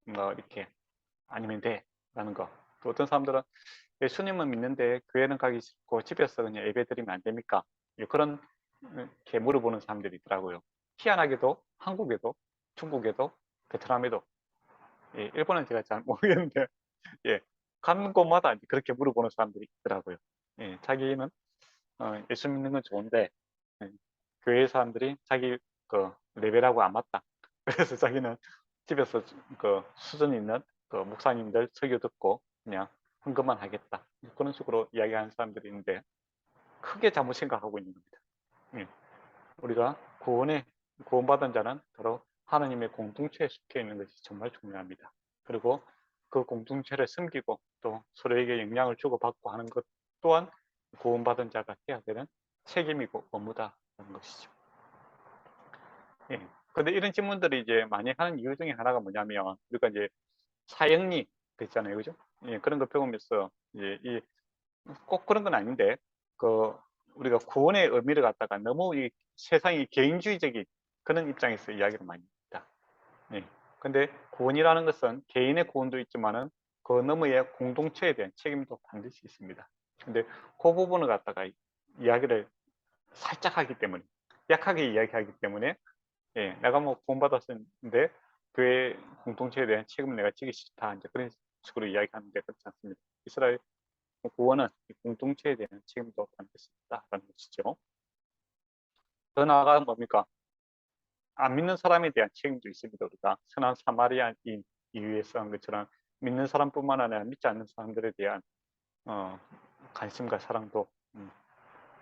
이렇게 아니면 돼라는 거. 또 어떤 사람들은 예수님은 믿는데 교회는 가기 싫고 집에서 그냥 예배드리면 안 됩니까? 그런 이렇게 물어보는 사람들이 있더라고요. 희한하게도 한국에도 중국에도 베트남에도, 예, 일본은 제가 잘 모르겠는데, 예, 가는 곳마다 그렇게 물어보는 사람들이 있더라고요. 예, 자기는 예수 믿는 건 좋은데 교회 사람들이 자기 레벨하고 안 맞다. 그래서 자기는 집에서 수준 있는 목사님들 설교 듣고 그냥 헌금만 하겠다. 그런 식으로 이야기하는 사람들이 있는데 크게 잘못 생각하고 있는 겁니다. 예. 우리가 구원받은 자는 바로 하나님의 공동체에 속해 있는 것이 정말 중요합니다. 그리고 그 공동체를 섬기고 또 서로에게 영향을 주고받고 하는 것 또한 구원받은 자가 해야 되는 책임이고 업무다라는 것이죠. 예. 근데 이런 질문들이 이제 많이 하는 이유 중에 하나가 뭐냐면, 우리가 이제 사형리 있잖아요, 그죠? 예, 그런 거 배우면서 이제 꼭 그런 건 아닌데, 그 우리가 구원의 의미를 갖다가 너무 이 세상이 개인주의적인 그런 입장에서 이야기를 많이 합니다. 예. 근데 구원이라는 것은 개인의 구원도 있지만은 그 너머의 공동체에 대한 책임도 반드시 있습니다. 근데 그 부분을 갖다가 이야기를 살짝 하기 때문에, 약하게 이야기하기 때문에, 예, 내가 뭐 구원받았는데 교회 공동체에 대한 책임을 내가 지기 싫다, 이제 그런 식으로 이야기하는데 그렇지 않습니다. 이스라엘 구원은 공동체에 대한 책임도 반드시 있다라는 것이죠. 더 나아가 뭡니까? 안 믿는 사람에 대한 책임도 있습니다. 우리가 선한 사마리아인 이유에서 한 것처럼 믿는 사람뿐만 아니라 믿지 않는 사람들에 대한 관심과 사랑도,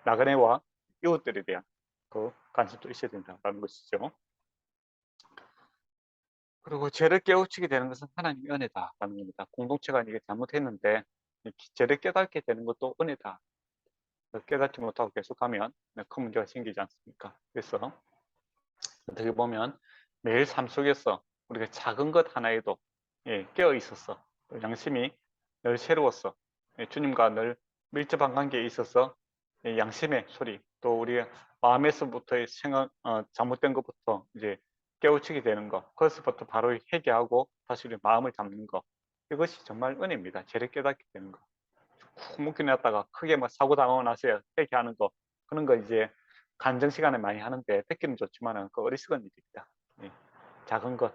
나그네와 이웃들에 대한 그 관심도 있어야 된다는 것이죠. 그리고 죄를 깨우치게 되는 것은 하나님의 은혜다라는 겁니다. 공동체가 이게 잘못했는데 죄를 깨닫게 되는 것도 은혜다. 깨닫지 못하고 계속하면 큰 문제가 생기지 않습니까? 그래서 어떻게 보면 매일 삶 속에서 우리가 작은 것 하나에도 깨어 있었어. 양심이 늘 새로웠어. 주님과 늘 밀접한 관계에 있어서 양심의 소리, 또 우리 마음에서부터의 생각, 잘못된 것부터 이제 깨우치게 되는 것, 그것부터 바로 회개하고 다시 우리 마음을 잡는 것, 이것이 정말 은혜입니다. 죄를 깨닫게 되는 것. 푹 묵혀놨다가 크게 뭐 사고 당하고 나서야 회개하는 거, 그런 거 이제 간정 시간에 많이 하는데 뺏기는 좋지만은 그 어리석은 일입니다. 예. 작은 것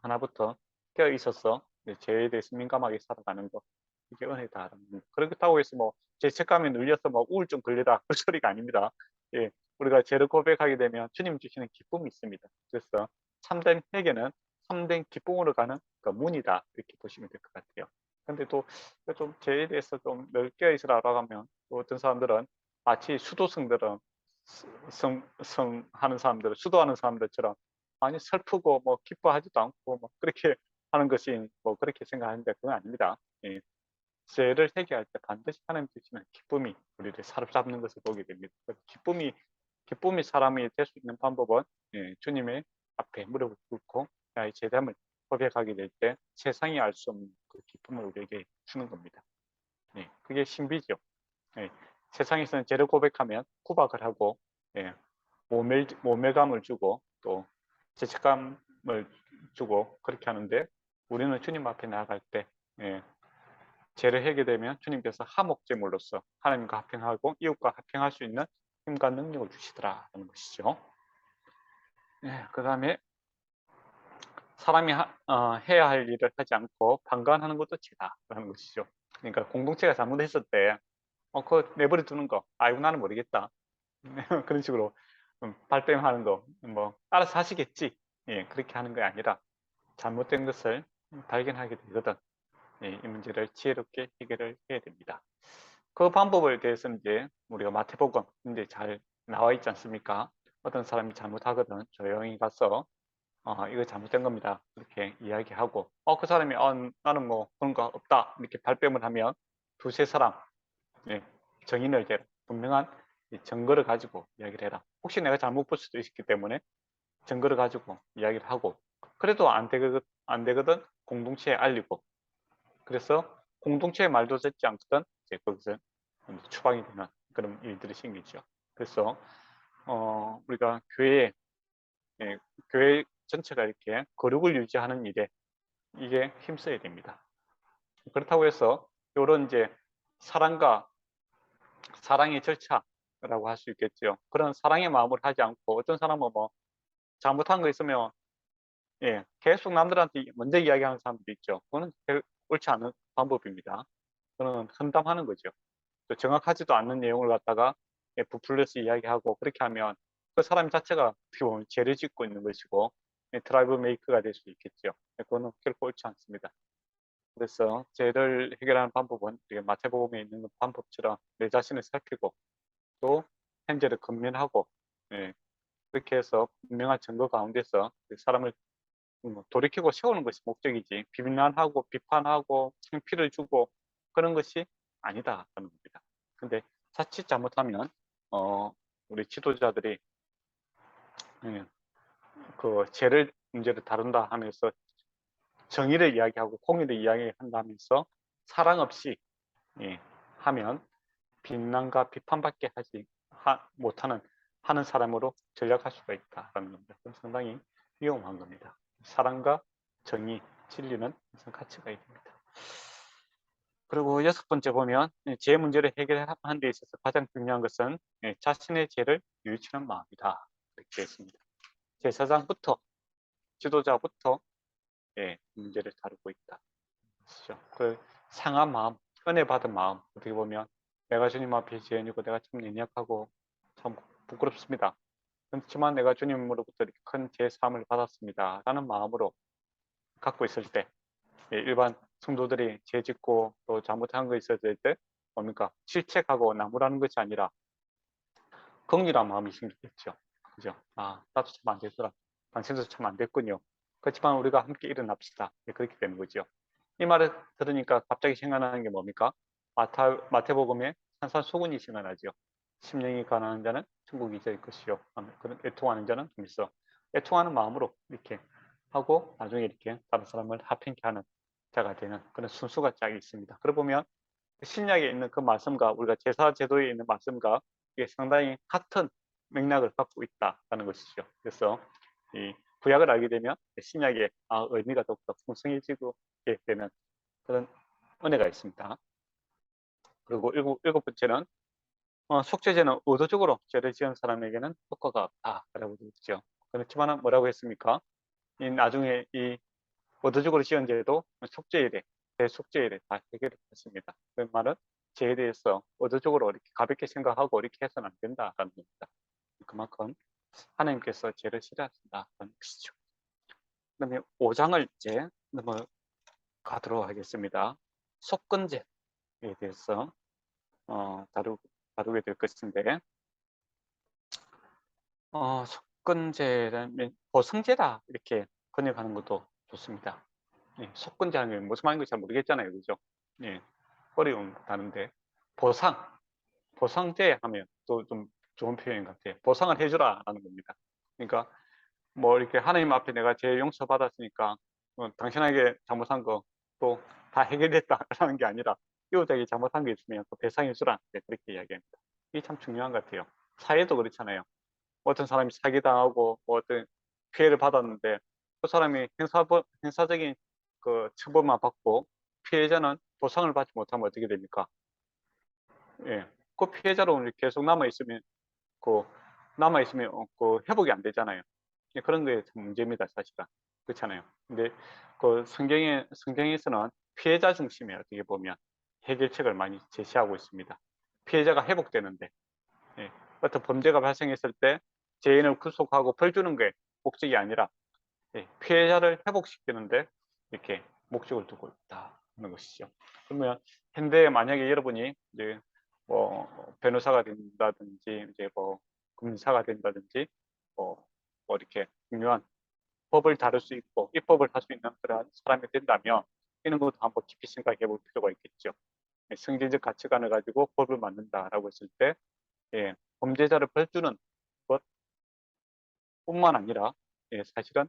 하나부터 깨어 있어서 죄에 대해서 민감하게 살아가는 거, 이게 은혜다. 그렇다고 해서 뭐 죄책감에 눌려서 뭐 우울증 걸리다 그 소리가 아닙니다. 예. 우리가 죄를 고백하게 되면 주님 주시는 기쁨이 있습니다. 그래서 참된 회개는 참된 기쁨으로 가는 그 문이다, 이렇게 보시면 될 것 같아요. 근데 또 좀 죄에 대해서 좀 넓게 있으라고 하면 또 어떤 사람들은 마치 수도승들은 하는 사람들, 수도하는 사람들처럼 많이 슬프고 뭐 기뻐하지도 않고 뭐 그렇게 하는 것이 뭐 그렇게 생각하는데 그건 아닙니다. 예. 죄를 회개할 때 반드시 하나님 주시는 기쁨이 우리를 사로잡는 것을 보게 됩니다. 기쁨이 사람이 될 수 있는 방법은 주님의 앞에 무릎을 꿇고 나의 죄됨을 고백하게 될 때 세상이 알 수 없는 그 기쁨을 우리에게 주는 겁니다. 그게 신비죠. 세상에서는 죄를 고백하면 구박을 하고 모멸감을 주고 또 죄책감을 주고 그렇게 하는데, 우리는 주님 앞에 나아갈 때 죄를 하게 되면 주님께서 화목제물로서 하나님과 합행하고 이웃과 합행할 수 있는 힘과 능력을 주시더라는 것이죠. 그 다음에 사람이 해야 할 일을 하지 않고 방관하는 것도 죄다라는 것이죠. 그러니까 공동체가 잘못했을 때 그거 내버려 두는 거, 아이고 나는 모르겠다, 그런 식으로 발뺌하는 거, 뭐 알아서 하시겠지, 그렇게 하는 게 아니라 잘못된 것을 발견하게 되거든 이 문제를 지혜롭게 해결을 해야 됩니다. 그 방법에 대해서는 이제 우리가 마태복음 이제 잘 나와 있지 않습니까? 어떤 사람이 잘못하거든 조용히 가서 이거 잘못된 겁니다, 이렇게 이야기하고 그 사람이 나는 뭐 그런 거 없다, 이렇게 발뺌을 하면 두세 사람 정인을 대라, 분명한 증거를 가지고 이야기를 해라. 혹시 내가 잘못 볼 수도 있기 때문에 증거를 가지고 이야기를 하고, 그래도 안 되거든 공동체에 알리고, 그래서 공동체의 말도 듣지 않거든 이제 거기서 추방이 되는 그런 일들이 생기죠. 그래서 우리가 교회 전체가 이렇게 거룩을 유지하는 일에 이게 힘써야 됩니다. 그렇다고 해서 이런 이제 사랑의 절차라고 할 수 있겠죠. 그런 사랑의 마음을 하지 않고 어떤 사람은 뭐 잘못한 거 있으면 계속 남들한테 먼저 이야기하는 사람도 있죠. 그거는 옳지 않은 방법입니다. 그거는 험담하는 거죠. 또 정확하지도 않는 내용을 갖다가 부풀려서 이야기하고 그렇게 하면 그 사람 자체가 어떻게 보면 죄를 짓고 있는 것이고 트러블 메이커가 될 수 있겠죠. 그거는 결코 옳지 않습니다. 그래서 죄를 해결하는 방법은 마태복음에 있는 방법처럼 내 자신을 살피고 또 현재를 건면하고 그렇게 해서 분명한 증거 가운데서 사람을 돌이키고 세우는 것이 목적이지 비난하고 비판하고 창피를 주고 그런 것이 아니다라는 겁니다. 근데 자칫 잘못하면 우리 지도자들이 그 죄를 문제를 다룬다 하면서 정의를 이야기하고 공의를 이야기한다면서 사랑 없이 하면 비난과 비판밖에 못하는 하는 사람으로 전락할 수가 있다라는 겁니다. 상당히 위험한 겁니다. 사랑과 정의, 진리는 항상 같이 가야 됩니다. 그리고 6번째 보면 죄 문제를 해결하는 데 있어서 가장 중요한 것은 자신의 죄를 뉘우치는 마음이다. 이렇게 되어 있습니다. 제사장부터 지도자부터 문제를 다루고 있다. 그렇죠? 그 상한 마음, 은혜 받은 마음, 어떻게 보면 내가 주님 앞에 죄인이고 내가 참 연약하고 참 부끄럽습니다. 그렇지만 내가 주님으로부터 이렇게 큰 죄사함을 받았습니다. 라는 마음으로 갖고 있을 때 일반 성도들이 죄 짓고 또 잘못한 거 있었을 때 뭡니까? 질책하고 나무라는 것이 아니라 긍휼한 마음이 생기겠죠. 그죠? 아, 나도 참 안 됐더라. 당신도 참 안 됐군요. 그렇지만 우리가 함께 일어납시다. 그렇게 되는 거죠. 이 말을 들으니까 갑자기 생각나는 게 뭡니까? 마태복음에 산산수훈이 생각나죠. 심령이 가난한 자는 천국이 있을 것이요. 그런 애통하는 자는 좀 있어. 애통하는 마음으로 이렇게 하고 나중에 이렇게 다른 사람을 합행케 하는 자가 되는 그런 순수가 쫙 있습니다. 그러고 보면 신약에 있는 그 말씀과 우리가 제사 제도에 있는 말씀과 이게 상당히 같은 맥락을 갖고 있다는 것이죠. 그래서 이 구약을 알게 되면 신약의 의미가 더욱더 풍성해지고 되는 그런 은혜가 있습니다. 그리고 일곱 번째는 속죄죄는 의도적으로 죄를 지은 사람에게는 효과가 없다라고 되어 있죠. 그렇지만 뭐라고 했습니까? 나중에 이 의도적으로 지은 죄도 속죄일에 대속죄일에 다 해결이 됐습니다. 그 말은 죄에 대해서 의도적으로 이렇게 가볍게 생각하고 이렇게 해서는 안 된다라는 겁니다. 그만큼 하나님께서 죄를 싫어하신다는 것이죠. 그다음에 5장을 이제 넘어가도록 하겠습니다. 속건죄에 대해서 다루게 될 것인데 속건죄는 보성죄다 이렇게 번역하는 것도 좋습니다. 속건죄 하면 무슨 말인지 잘 모르겠잖아요, 그죠? 어려운 단어인데 보상죄 하면 또 좀 좋은 표현 같아요. 보상을 해주라라는 겁니다. 그러니까 뭐 이렇게 하나님 앞에 내가 죄 용서 받았으니까 당신에게 잘못한 거 또 다 해결됐다라는 게 아니라 이웃에게 잘못한 게 있으면 또 배상해 주라 그렇게 이야기합니다. 이게 참 중요한 것 같아요. 사회도 그렇잖아요. 어떤 사람이 사기당하고 뭐 어떤 피해를 받았는데 그 사람이 형사적인 그 처벌만 받고 피해자는 보상을 받지 못하면 어떻게 됩니까? 그 피해자로 계속 남아 있으면 그 회복이 안 되잖아요. 그런 게 참 문제입니다, 사실은. 그렇잖아요. 근데 그 성경에서는 피해자 중심에 어떻게 보면 해결책을 많이 제시하고 있습니다. 피해자가 회복되는데, 어떤 범죄가 발생했을 때 죄인을 구속하고 벌 주는 게 목적이 아니라 피해자를 회복시키는데 이렇게 목적을 두고 있다는 것이죠. 그러면 현대에 만약에 여러분이 이제 뭐 변호사가 된다든지 이제 뭐 검사가 된다든지 뭐 이렇게 중요한 법을 다룰 수 있고 입법을 할 수 있는 그런 사람이 된다면 이런 것도 한번 깊이 생각해 볼 필요가 있겠죠. 성경적 가치관을 가지고 법을 만든다라고 했을 때 범죄자를 벌주는 것뿐만 아니라 사실은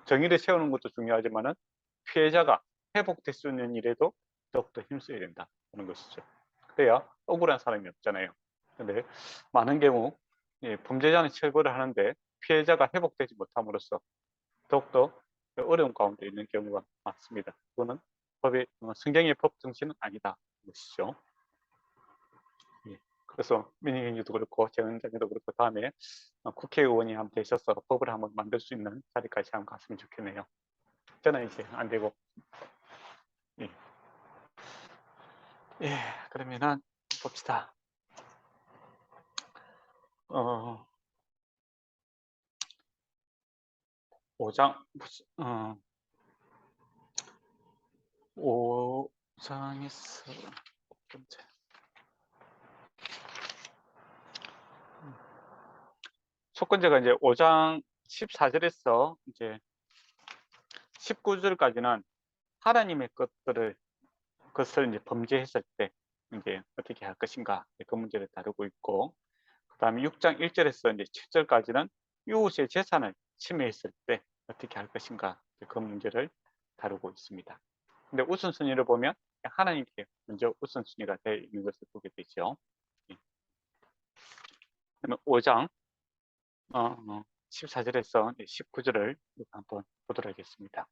정의를 세우는 것도 중요하지만은 피해자가 회복될 수 있는 일에도 더욱더 힘써야 된다는 것이죠. 그래야 억울한 사람이 없잖아요. 근데 많은 경우 범죄자는 처벌을 하는데 피해자가 회복되지 못함으로써 더욱더 어려운 가운데 있는 경우가 많습니다. 그거는 성경의 법 정신은 아니다 것이죠. 그래서 민희경도 그렇고 재원장도 그렇고 다음에 국회의원이 한번 되셔서 법을 한번 만들 수 있는 자리까지 한번 갔으면 좋겠네요. 저는 이제 안 되고. 그러면은 봅시다. 5장 5장에서 속건제가 이제 5장 14절에서 이제 19절까지는 하나님의 것을 이제 범죄했을 때 이제 어떻게 할 것인가 그 문제를 다루고 있고, 그다음에 6장 1절에서 이제 7절까지는 이웃의 재산을 침해했을 때 어떻게 할 것인가 그 문제를 다루고 있습니다. 근데 우선순위를 보면 하나님께 먼저 우선순위가 되어 있는 것을 보게 되죠. 그러면 5장 14절에서 19절을 한번 보도록 하겠습니다.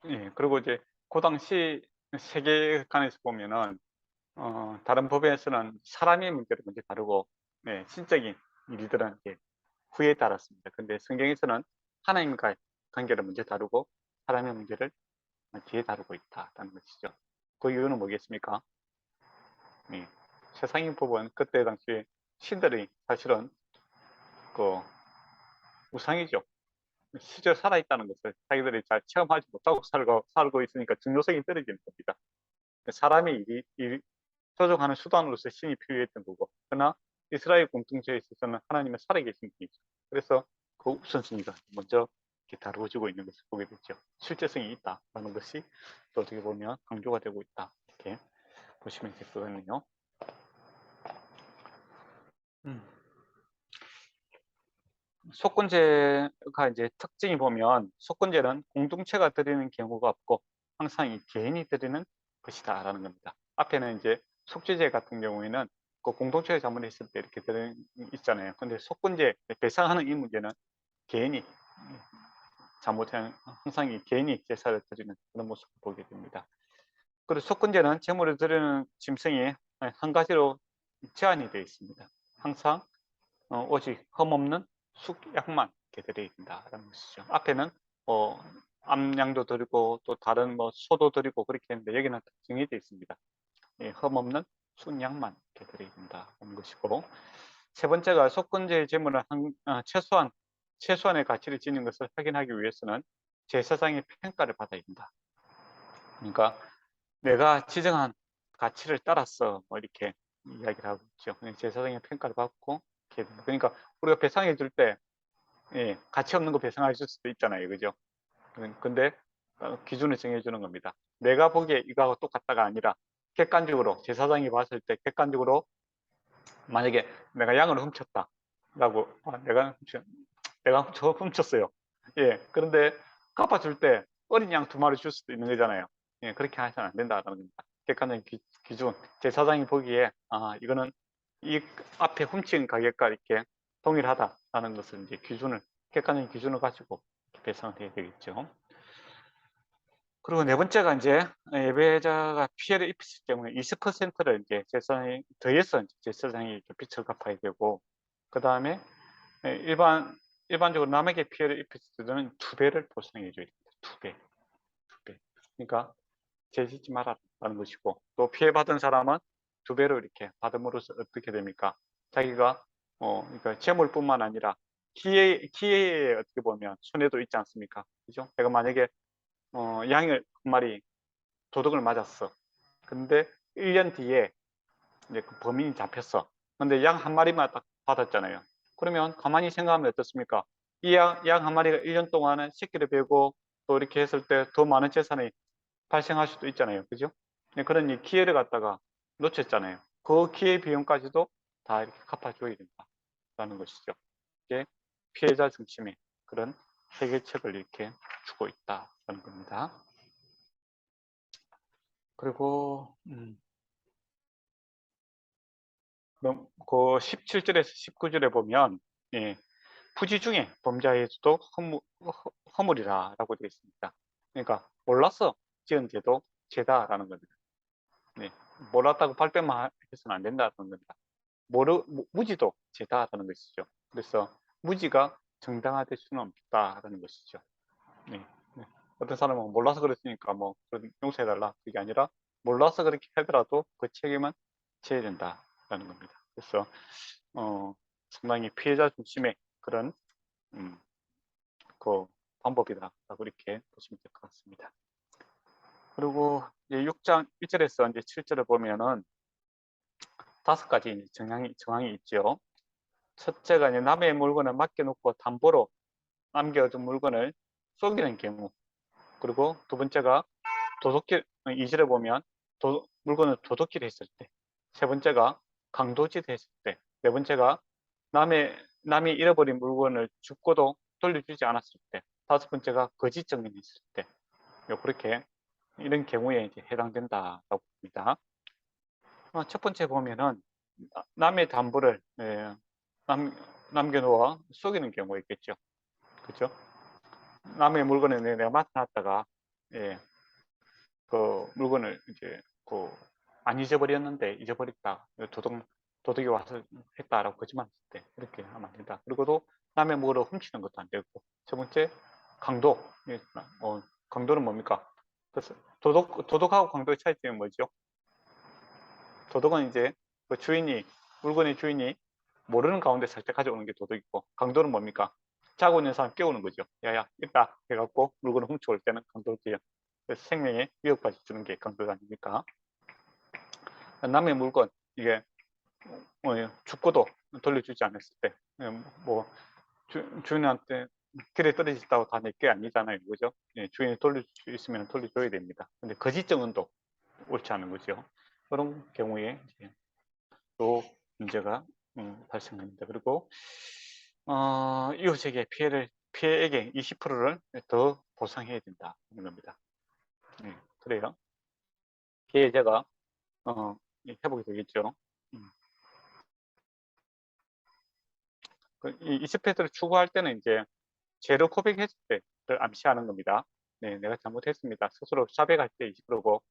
예, 그리고 이제 그 당시 세계관에서 보면은 다른 법에서는 사람의 문제를 먼저 다루고, 네, 신적인 일들은 이제 후에 다뤘습니다. 근데 성경에서는 하나님과의 관계를 먼저 다루고 사람의 문제를 뒤에 다루고 있다는 것이죠. 그 이유는 뭐겠습니까? 네, 세상의 법은 그때 당시에 신들이 사실은 그 우상이죠. 실제 살아있다는 것을 자기들이 잘 체험하지 못하고 살고 있으니까 중요성이 떨어지는 겁니다. 사람의 조종하는 수단으로서 신이 필요했던 거고, 그러나 이스라엘 공동체에 있어서는 하나님의 살아계신 분이죠. 그래서 그 우선순위가 먼저 이렇게 다루어지고 있는 것을 보게 되죠. 실제성이 있다라는 것이 또 어떻게 보면 강조가 되고 있다, 이렇게 보시면 될 것 같네요. 속건제가 이제 특징이 보면, 속건제는 공동체가 드리는 경우가 없고 항상 이 개인이 드리는 것이다라는 겁니다. 앞에는 이제 속죄제 같은 경우에는 그 공동체가 잘못했을 때 이렇게 있잖아요. 근데 속건제 배상하는 이 문제는 개인이 잘못한, 항상 이 개인이 제사를 드리는 그런 모습을 보게 됩니다. 그리고 속건제는 제물을 드리는 짐승이 한 가지로 제한이 되어 있습니다. 항상 오직 흠없는 숙약만 드려야 된다라는 것이죠. 앞에는 암양도 드리고 또 다른 소도 드리고 그렇게 했는데, 여기는 정해져 있습니다. 흠없는 숙약만 드려야 된다는 것이고, 세 번째가 속건제의 제물은 최소한의 가치를 지닌 것을 확인하기 위해서는 제사장의 평가를 받아야 된다. 그러니까 내가 지정한 가치를 따라서 이렇게 이야기를 하고 있죠. 제사장의 평가를 받고, 그러니까 우리가 배상해 줄 때 가치 없는 거 배상해 줄 수도 있잖아요, 그죠? 근데 기준을 정해주는 겁니다. 내가 보기에 이거하고 똑같다가 아니라 객관적으로, 제사장이 봤을 때 객관적으로 만약에 내가 양을 훔쳤다라고, 내가 훔쳤어요. 예, 그런데 갚아줄 때 어린 양 2마리 줄 수도 있는 거잖아요. 예, 그렇게 해서는 안 된다는 겁니다. 객관적인 기준, 제사장이 보기에 이거는 이 앞에 훔친 가격과 이렇게 동일하다라는 것을 이제 객관적인 기준을 가지고 배상을 해야 되겠죠. 그리고 네 번째가 이제 예배자가 피해를 입혔을 경우에 20%를 이제 제사장이 더해서 제사장이 빚을 갚아야 되고, 그 다음에 일반적으로 남에게 피해를 입혔을 때는 2배를 보상해 줘야 됩니다. 2배. 그러니까 죄 짓지 마라라는 것이고, 또 피해받은 사람은 2배로 이렇게 받음으로써 어떻게 됩니까? 자기가 그러니까 재물뿐만 아니라 기회에 어떻게 보면 손해도 있지 않습니까? 그죠? 내가 만약에 양을 한 마리 도둑을 맞았어. 근데 1년 뒤에 이제 그 범인이 잡혔어. 근데 양 한 마리만 딱 받았잖아요. 그러면 가만히 생각하면 어떻습니까? 이 양 한 마리가 1년 동안은 새끼를 베고 또 이렇게 했을 때 더 많은 재산이 발생할 수도 있잖아요. 그죠? 그런 이 기회를 갖다가 놓쳤잖아요. 그 기회 비용까지도 다 이렇게 갚아줘야 된다라는 것이죠. 이게 피해자 중심의 그런 해결책을 이렇게 주고 있다는 겁니다. 그리고 그럼 그 17절에서 19절에 보면 부지 중에 범죄에서도 허물이라고 되어 있습니다. 그러니까 몰라서 지은 죄도 죄다라는 겁니다. 네, 몰랐다고 발뺌만 해서는 안 된다는 겁니다. 무지도 죄다라는 것이죠. 그래서 무지가 정당화될 수는 없다라는 것이죠. 네, 네. 어떤 사람은 몰라서 그랬으니까 용서해달라, 그게 아니라 몰라서 그렇게 하더라도 그 책임은 져야 된다라는 겁니다. 그래서 상당히 피해자 중심의 그런 그 방법이다라고 이렇게 보시면 될 것 같습니다. 그리고 이제 6장 1절에서 이제 7절을 보면은 5가지 정황이 있죠. 첫째가 이제 남의 물건을 맡겨놓고 담보로 남겨둔 물건을 속이는 경우. 그리고 두 번째가 도둑질, 2절에 보면 물건을 도둑질 했을 때. 세 번째가 강도짓 했을 때. 네 번째가 남이 잃어버린 물건을 죽고도 돌려주지 않았을 때. 다섯 번째가 거짓 증언했을 때. 그렇게 이런 경우에 이제 해당된다라고 봅니다. 첫 번째 보면은 남의 담보를 남겨놓아 속이는 경우가 있겠죠. 그렇죠? 남의 물건을 내가 맡아놨다가 그 물건을 이제 안 잊어버렸는데 잊어버렸다. 도둑이 와서 했다라고 거짓말했을 때 이렇게 하면 안 된다. 그리고도 남의 물건을 훔치는 것도 안 되고. 세 번째 강도. 강도는 뭡니까? 그래서 도둑하고 강도의 차이점이 뭐죠? 도둑은 이제 그 물건의 주인이 모르는 가운데 살짝 가져오는 게 도둑이고, 강도는 뭡니까? 자고 있는 사람 깨우는 거죠. 야야 있다 해갖고 물건을 훔쳐올 때는 강도지요. 그래서 생명에 위협까지 주는 게 강도가 아닙니까? 남의 물건 이게 죽고도 돌려주지 않았을 때, 뭐 주인한테 길에 떨어졌다고 다 내 게 아니잖아요, 그죠? 주인이 돌려줄 수 있으면 돌려줘야 됩니다. 근데 거짓 증언도 옳지 않은 거죠. 그런 경우에 이제 또 문제가 발생합니다. 그리고 이웃에게 피해액의 20%를 더 보상해야 된다는 겁니다. 그래요. 피해자가 회복이 되겠죠. 이 20%를 추구할 때는 이제 죄를 고백했을 때를 암시하는 겁니다. 네, 내가 잘못했습니다. 스스로 자백할 때 20%고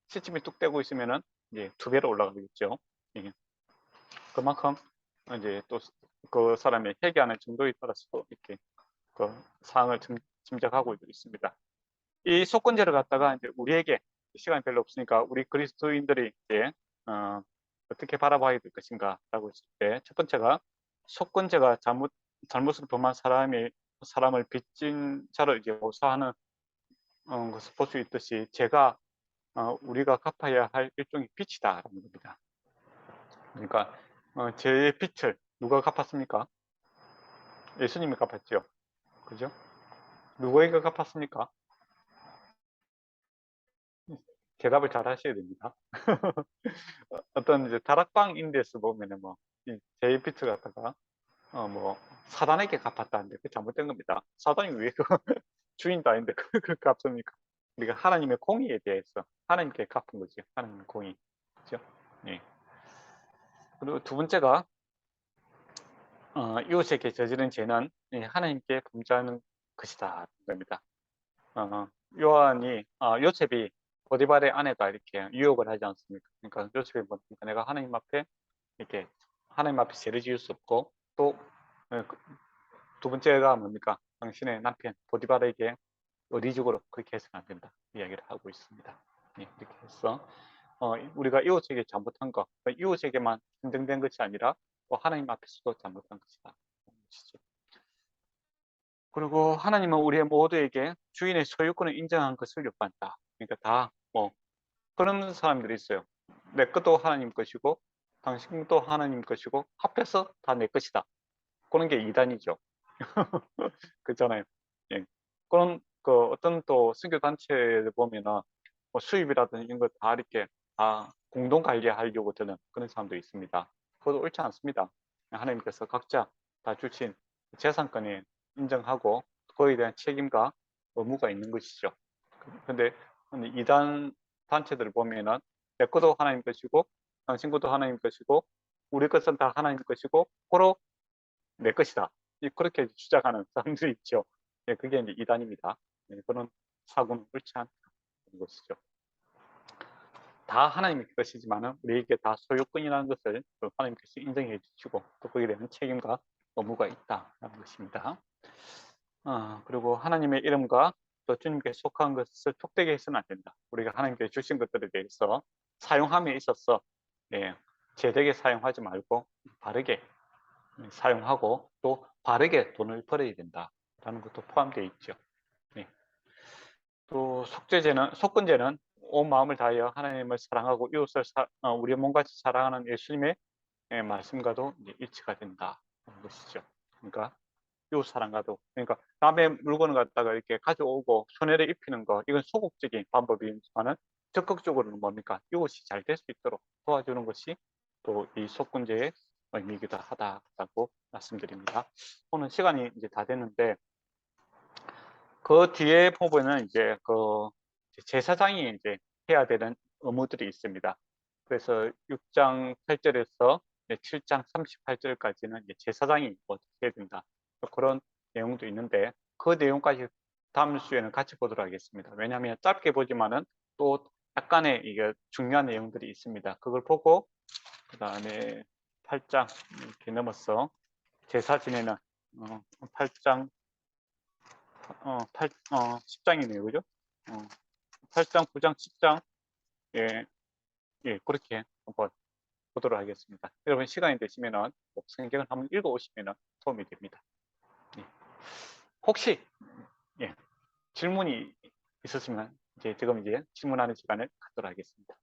시침이 뚝 떼고 있으면은 이제 2배로 올라가겠죠. 예. 그만큼 이제 또 그 사람의 회개하는 정도에 따라서 이렇게 그 사항을 짐작하고 있습니다. 이 속건제를 갖다가 이제 우리에게 시간이 별로 없으니까 우리 그리스도인들이 이제 어떻게 바라봐야 될 것인가라고 했을 때 첫 번째가 속건제가 잘못을 범한 사람을 빚진 자를 이제 묘사하는 것을 볼 수 있듯이 제가 우리가 갚아야 할 일종의 빚이다라는 겁니다. 그러니까 제 빚을 누가 갚았습니까? 예수님이 갚았죠. 그죠? 누구에게 갚았습니까? 대답을 잘 하셔야 됩니다. 어떤 이제 다락방 인데서 보면은 제이피트 갖다가 뭐 사단에게 갚았다는데 그 잘못된 겁니다. 사단이 왜 그 주인도 아닌데 그 갚습니까? 우리가 하나님의 공의에 대해서 하나님께 갚은 거죠. 하나님의 공의. 그죠? 네. 그리고 두 번째가 이웃에게 저지른 죄는 하나님께 범죄하는 것이다. 겁니다. 요셉이 보디발의 아내가 이렇게 유혹을 하지 않습니까? 그러니까 요셉이 뭡니까? 내가 하나님 앞에 이렇게 하나님 앞에 죄를 지을 수 없고 또 두 번째가 뭡니까? 당신의 남편 보디발에게 의리적으로 그렇게 해서는 안 된다. 이야기를 하고 있습니다. 이렇게 해서 우리가 이웃에게 잘못한 거, 이웃에게만 인정된 것이 아니라 또 하나님 앞에서도 잘못한 것이다. 그리고 하나님은 우리 모두에게 주인의 소유권을 인정한 것을 요구한다. 그러니까 다 그런 사람들이 있어요. 내 것도 하나님 것이고 당신도 하나님 것이고 합해서 다 내 것이다. 그런 게 이단이죠. 그렇잖아요. 예. 그런 어떤 또 선교 단체를 보면은 수입이라든지 이런 거 다 이렇게 다 공동 관리하려고 드는 그런 사람도 있습니다. 그것도 옳지 않습니다. 하나님께서 각자 다 주신 재산권에 인정하고 그거에 대한 책임과 의무가 있는 것이죠. 근데 이단 단체들을 보면은 내 것도 하나님 것이고 당신 것도 하나님 것이고 우리 것은 다 하나님 것이고 고로 내 것이다. 그렇게 주장하는 사람들이 있죠. 그게 이제 이단입니다. 그런 사고는 옳지 않다는 것이죠. 다 하나님의 것이지만은 우리에게 다 소유권이라는 것을 하나님께서 인정해 주시고 또 거기에 대한 책임과 의무가 있다는 것입니다. 그리고 하나님의 이름과 또 주님께 속한 것을 톡되게 해서는 안 된다. 우리가 하나님께 주신 것들에 대해서 사용함에 있어서 제대게 사용하지 말고 바르게 사용하고 또 바르게 돈을 벌어야 된다라는 것도 포함되어 있죠. 또 속건제는 온 마음을 다하여 하나님을 사랑하고 이웃을 우리 몸같이 사랑하는 예수님의 말씀과도 일치가 된다. 것이죠. 그러니까 이웃 사랑과도, 그러니까 남의 물건을 갖다가 이렇게 가져오고 손해를 입히는 거, 이건 소극적인 방법이지만은 적극적으로는 뭡니까? 이웃이 잘 될 수 있도록 도와주는 것이 또 이 속군제의 의미이기도 하다라고 말씀드립니다. 오늘 시간이 이제 다 됐는데, 그 뒤에 부분은 이제 그 제사장이 이제 해야 되는 의무들이 있습니다. 그래서 6장 8절에서 7장 38절까지는 이제 제사장이 어떻게 해야 된다, 그런 내용도 있는데, 그 내용까지 다음 주에는 같이 보도록 하겠습니다. 왜냐하면 짧게 보지만은 또 약간의 이게 중요한 내용들이 있습니다. 그걸 보고 그 다음에 8장 이렇게 넘어서 제사 지내는 8장 10장이네요, 그죠? 8장, 9장, 10장, 예, 예, 그렇게 한번 보도록 하겠습니다. 여러분 시간이 되시면은 꼭 성경을 한번 읽어오시면은 도움이 됩니다. 예. 혹시 예, 질문이 있으시면 지금 이제 질문하는 시간을 갖도록 하겠습니다.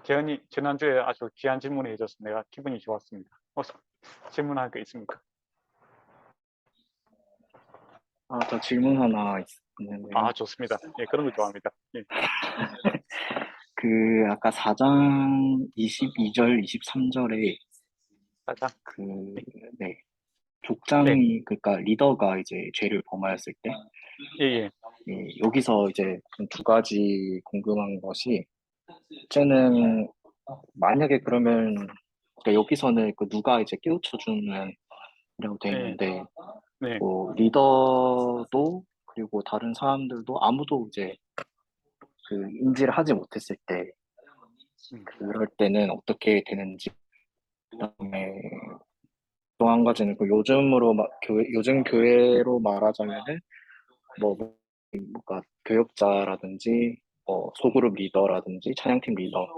재현이 지난주에 아주 귀한 질문을 해줘서 내가 기분이 좋았습니다. 질문할 거 있습니까? 저 질문 하나 있는데요. 좋습니다. 예, 그런 거 좋아합니다. 예. 아까 4장 22절, 23절에 짜장. 네, 네. 족장이, 그러니까 리더가 이제 죄를 범하였을 때, 예, 예. 여기서 이제 두 가지 궁금한 것이, 쟤는 만약에 그러면, 그러니까 여기서는 누가 이제 깨우쳐주는 이라고 돼 예. 있는데, 네. 뭐 리더도 그리고 다른 사람들도 아무도 이제 인지를 하지 못했을 때, 그럴 때는 어떻게 되는지. 그다음에 또 한 가지는 요즘 교회로 말하자면은 뭐 뭔가 교역자라든지 뭐 소그룹 리더라든지 찬양팀 리더,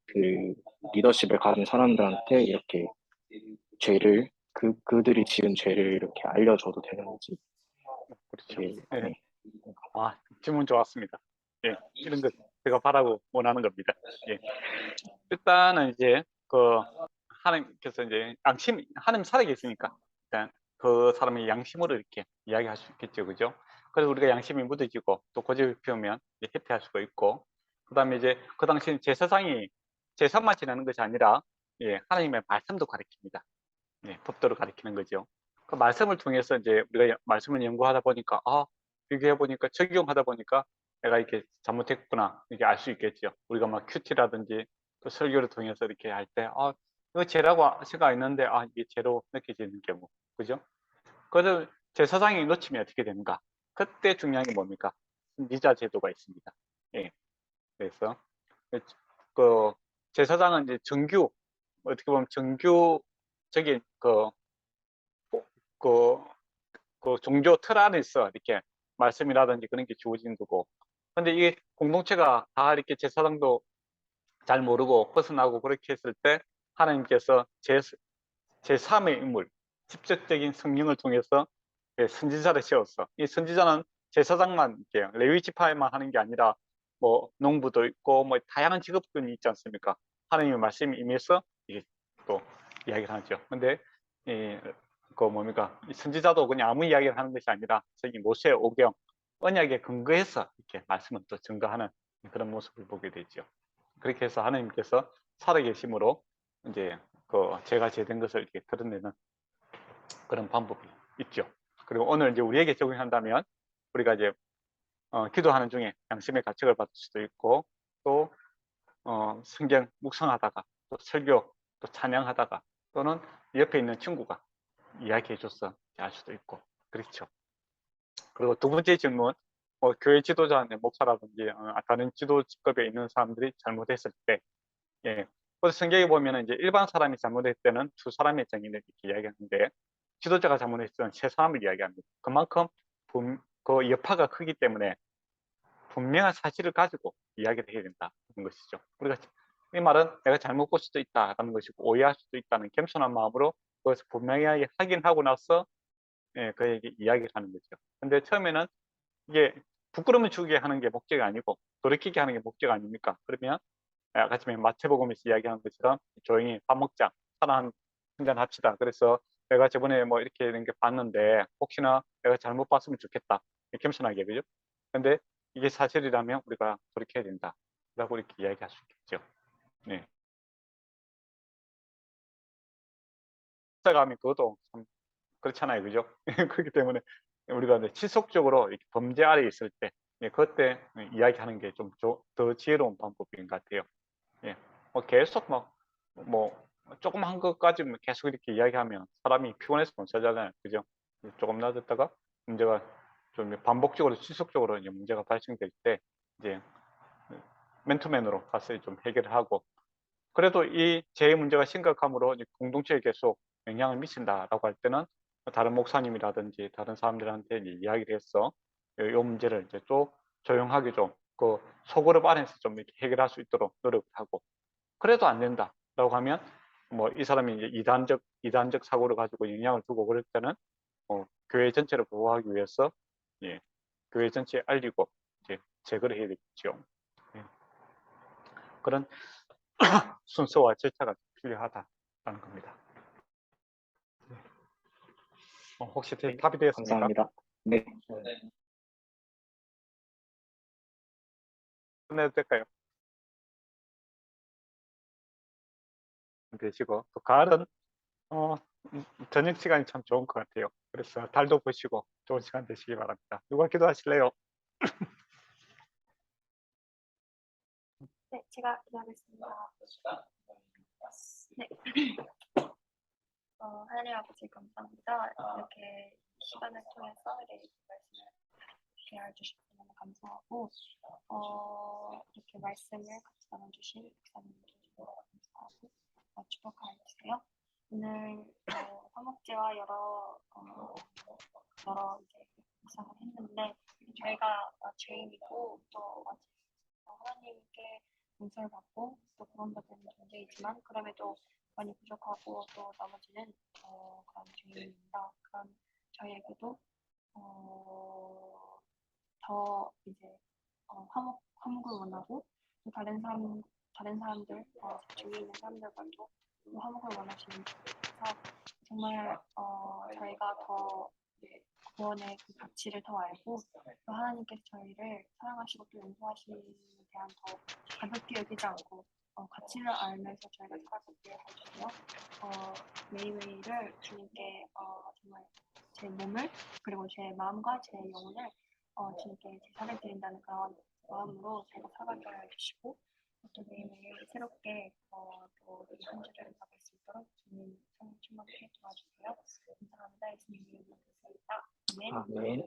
그 리더십을 가진 사람들한테 이렇게 그들이 지은 죄를 이렇게 알려줘도 되는지. 그렇죠. 예. 네. 질문 좋았습니다. 예. 이런 거 제가 바라고 원하는 겁니다. 예. 일단은 이제 하나님께서 이제 하나님 살아계시니까 일단 그 사람의 양심으로 이렇게 이야기할 수 있겠죠, 그죠? 그래서 우리가 양심이 무뎌지고 또 고집을 피우면 이제 회피할 수가 있고, 그다음에 이제 그 당시 제사장이 제사만 지내는 것이 아니라 하나님의 말씀도 가르칩니다. 법도를 가르치는 거죠. 그 말씀을 통해서 이제 우리가 말씀을 연구하다 보니까 비교해 보니까 적용하다 보니까 내가 이렇게 잘못했구나 이게 알 수 있겠죠. 우리가 막 큐티라든지 또 설교를 통해서 이렇게 할 때 이거 죄라고 생각했는데 이게 죄로 느껴지는 경우, 그죠? 그걸 제사장이 놓치면 어떻게 되는가? 그때 중요한 게 뭡니까? 미자 제도가 있습니다. 예. 그래서 그 제사장은 이제 정규, 어떻게 보면 정규적인 그, 종교 틀 안에서 이렇게 말씀이라든지 그런 게 주어진 거고, 근데 이게 공동체가 다 이렇게 제사장도 잘 모르고 벗어나고 그렇게 했을 때 하나님께서 제3의 인물, 직접적인 성령을 통해서 선지자를 세웠어. 이 선지자는 제사장만 이렇게 레위 지파에만 하는 게 아니라 뭐 농부도 있고 뭐 다양한 직업군이 있지 않습니까? 하나님의 말씀이 임해서 이게 또 이야기를 하죠. 근데 뭡니까? 이 선지자도 그냥 아무 이야기를 하는 것이 아니라 저기 모세 오경 언약에 근거해서 이렇게 말씀을 또 증거하는 그런 모습을 보게 되죠. 그렇게 해서 하나님께서 살아계심으로 이제 죄가 제된 것을 이렇게 드러내는 그런 방법이 있죠. 그리고 오늘 이제 우리에게 적용한다면 우리가 이제 기도하는 중에 양심의 가책을 받을 수도 있고, 또 성경 묵상하다가 또 설교 또 찬양하다가 또는 옆에 있는 친구가 이야기해 줘서 알 수도 있고, 그렇죠. 그리고 두 번째 질문, 교회 지도자, 목사라든지 다른 지도 직급에 있는 사람들이 잘못했을 때, 그래서 성경에 보면 이제 일반 사람이 잘못했을 때는 두 사람의 정의를 이렇게 이야기하는데, 지도자가 잘못했을 때는 세 사람을 이야기합니다. 그만큼 그 여파가 크기 때문에 분명한 사실을 가지고 이야기를 해야 된다는 것이죠. 우리가 이 말은 내가 잘못 볼 수도 있다라는 것이고 오해할 수도 있다는 겸손한 마음으로 그것을 분명하게 확인하고 나서 그에게 이야기를 하는 거죠. 근데 처음에는 이게 부끄러움을 주게 하는 게 목적이 아니고 돌이키게 하는 게 목적 아닙니까? 그러면 아침에 마태복음에서 이야기하는 것처럼 조용히 밥 먹자, 차나 한잔 합시다. 그래서 내가 저번에 뭐 이렇게 된 게 봤는데 혹시나 내가 잘못 봤으면 좋겠다. 겸손하게, 그죠? 근데 이게 사실이라면 우리가 돌이켜야 된다. 라고 이렇게 이야기할 수 있겠죠. 네. 감이 그것도 참 그렇잖아요, 그죠? 그렇기 때문에 우리가 지속적으로 이렇게 범죄 아래 있을 때, 그때 이야기하는 게 좀 더 지혜로운 방법인 것 같아요. 예. 계속 뭐 조그만 것까지 계속 이렇게 이야기하면 사람이 피곤해서 못 살잖아요, 그죠? 조금 놔뒀다가 문제가 좀 반복적으로 지속적으로 이제 문제가 발생될 때 이제 맨투맨으로 가서 좀 해결을 하고, 그래도 이 제 문제가 심각함으로 공동체에 계속 영향을 미친다라고 할 때는 다른 목사님이라든지 다른 사람들한테 이야기를 해서 이 문제를 이제 또 조용하게 좀 그 소그룹 안에서 좀 이렇게 해결할 수 있도록 노력을 하고, 그래도 안 된다라고 하면 뭐 이 사람이 이제 이단적 사고를 가지고 영향을 주고 그럴 때는 교회 전체를 보호하기 위해서 예, 교회 전체에 알리고 이제 제거를 해야 되겠죠. 예. 그런 순서와 절차가 필요하다라는 겁니다. 혹시 네, 답이 되었습니까? 감사합니다. 네, 끝내도 될까요? 되시고 또 가을은 어, 저녁 시간이 참 좋은 것 같아요. 그래서 달도 보시고 좋은 시간 되시기 바랍니다. 누가 기도하실래요? 네, 제가 기도하겠습니다. 네. 하나님 아버지 감사합니다. 이렇게 시간을 통해서 말씀을 이렇게 알려주셔서 너무 감사하고, 이렇게 말씀을 같이 나눠주신 목사님께 너무 감사하고 축복하세요. 오늘 화목제와 여러 이제 묵상을 했는데 저희가 죄인이고 또 하나님께 용서를 받고 또 구원받은 존재이지만 그럼에도 많이 부족하고 또 나머지는 그런 죄인입니다. 그런 저희에게도 더 이제 화목을 원하고 또 다른 사람들 주위에 있는 사람들과도 또 화목을 원하시는 분이라서 정말 저희가 더 이제 구원의 그 가치를 더 알고 또 하나님께서 저희를 사랑하시고 또 용서하심에 대한 더 가볍게 여기지 않고 가치를 알면서 저희가 살아가게 해주세요. 매일매일을 주님께 정말 제 몸을 그리고 제 마음과 제 영혼을 주님께 제사를 드린다는 그런 마음으로 저희가 살아가게 해주시고 또 매일매일 새롭게 또 이 한 주를 나갈 수 있도록 주님 성령 충만하게 도와주세요. 감사합니다. 예수님 이름으로 기도드립니다. 아멘. 아멘.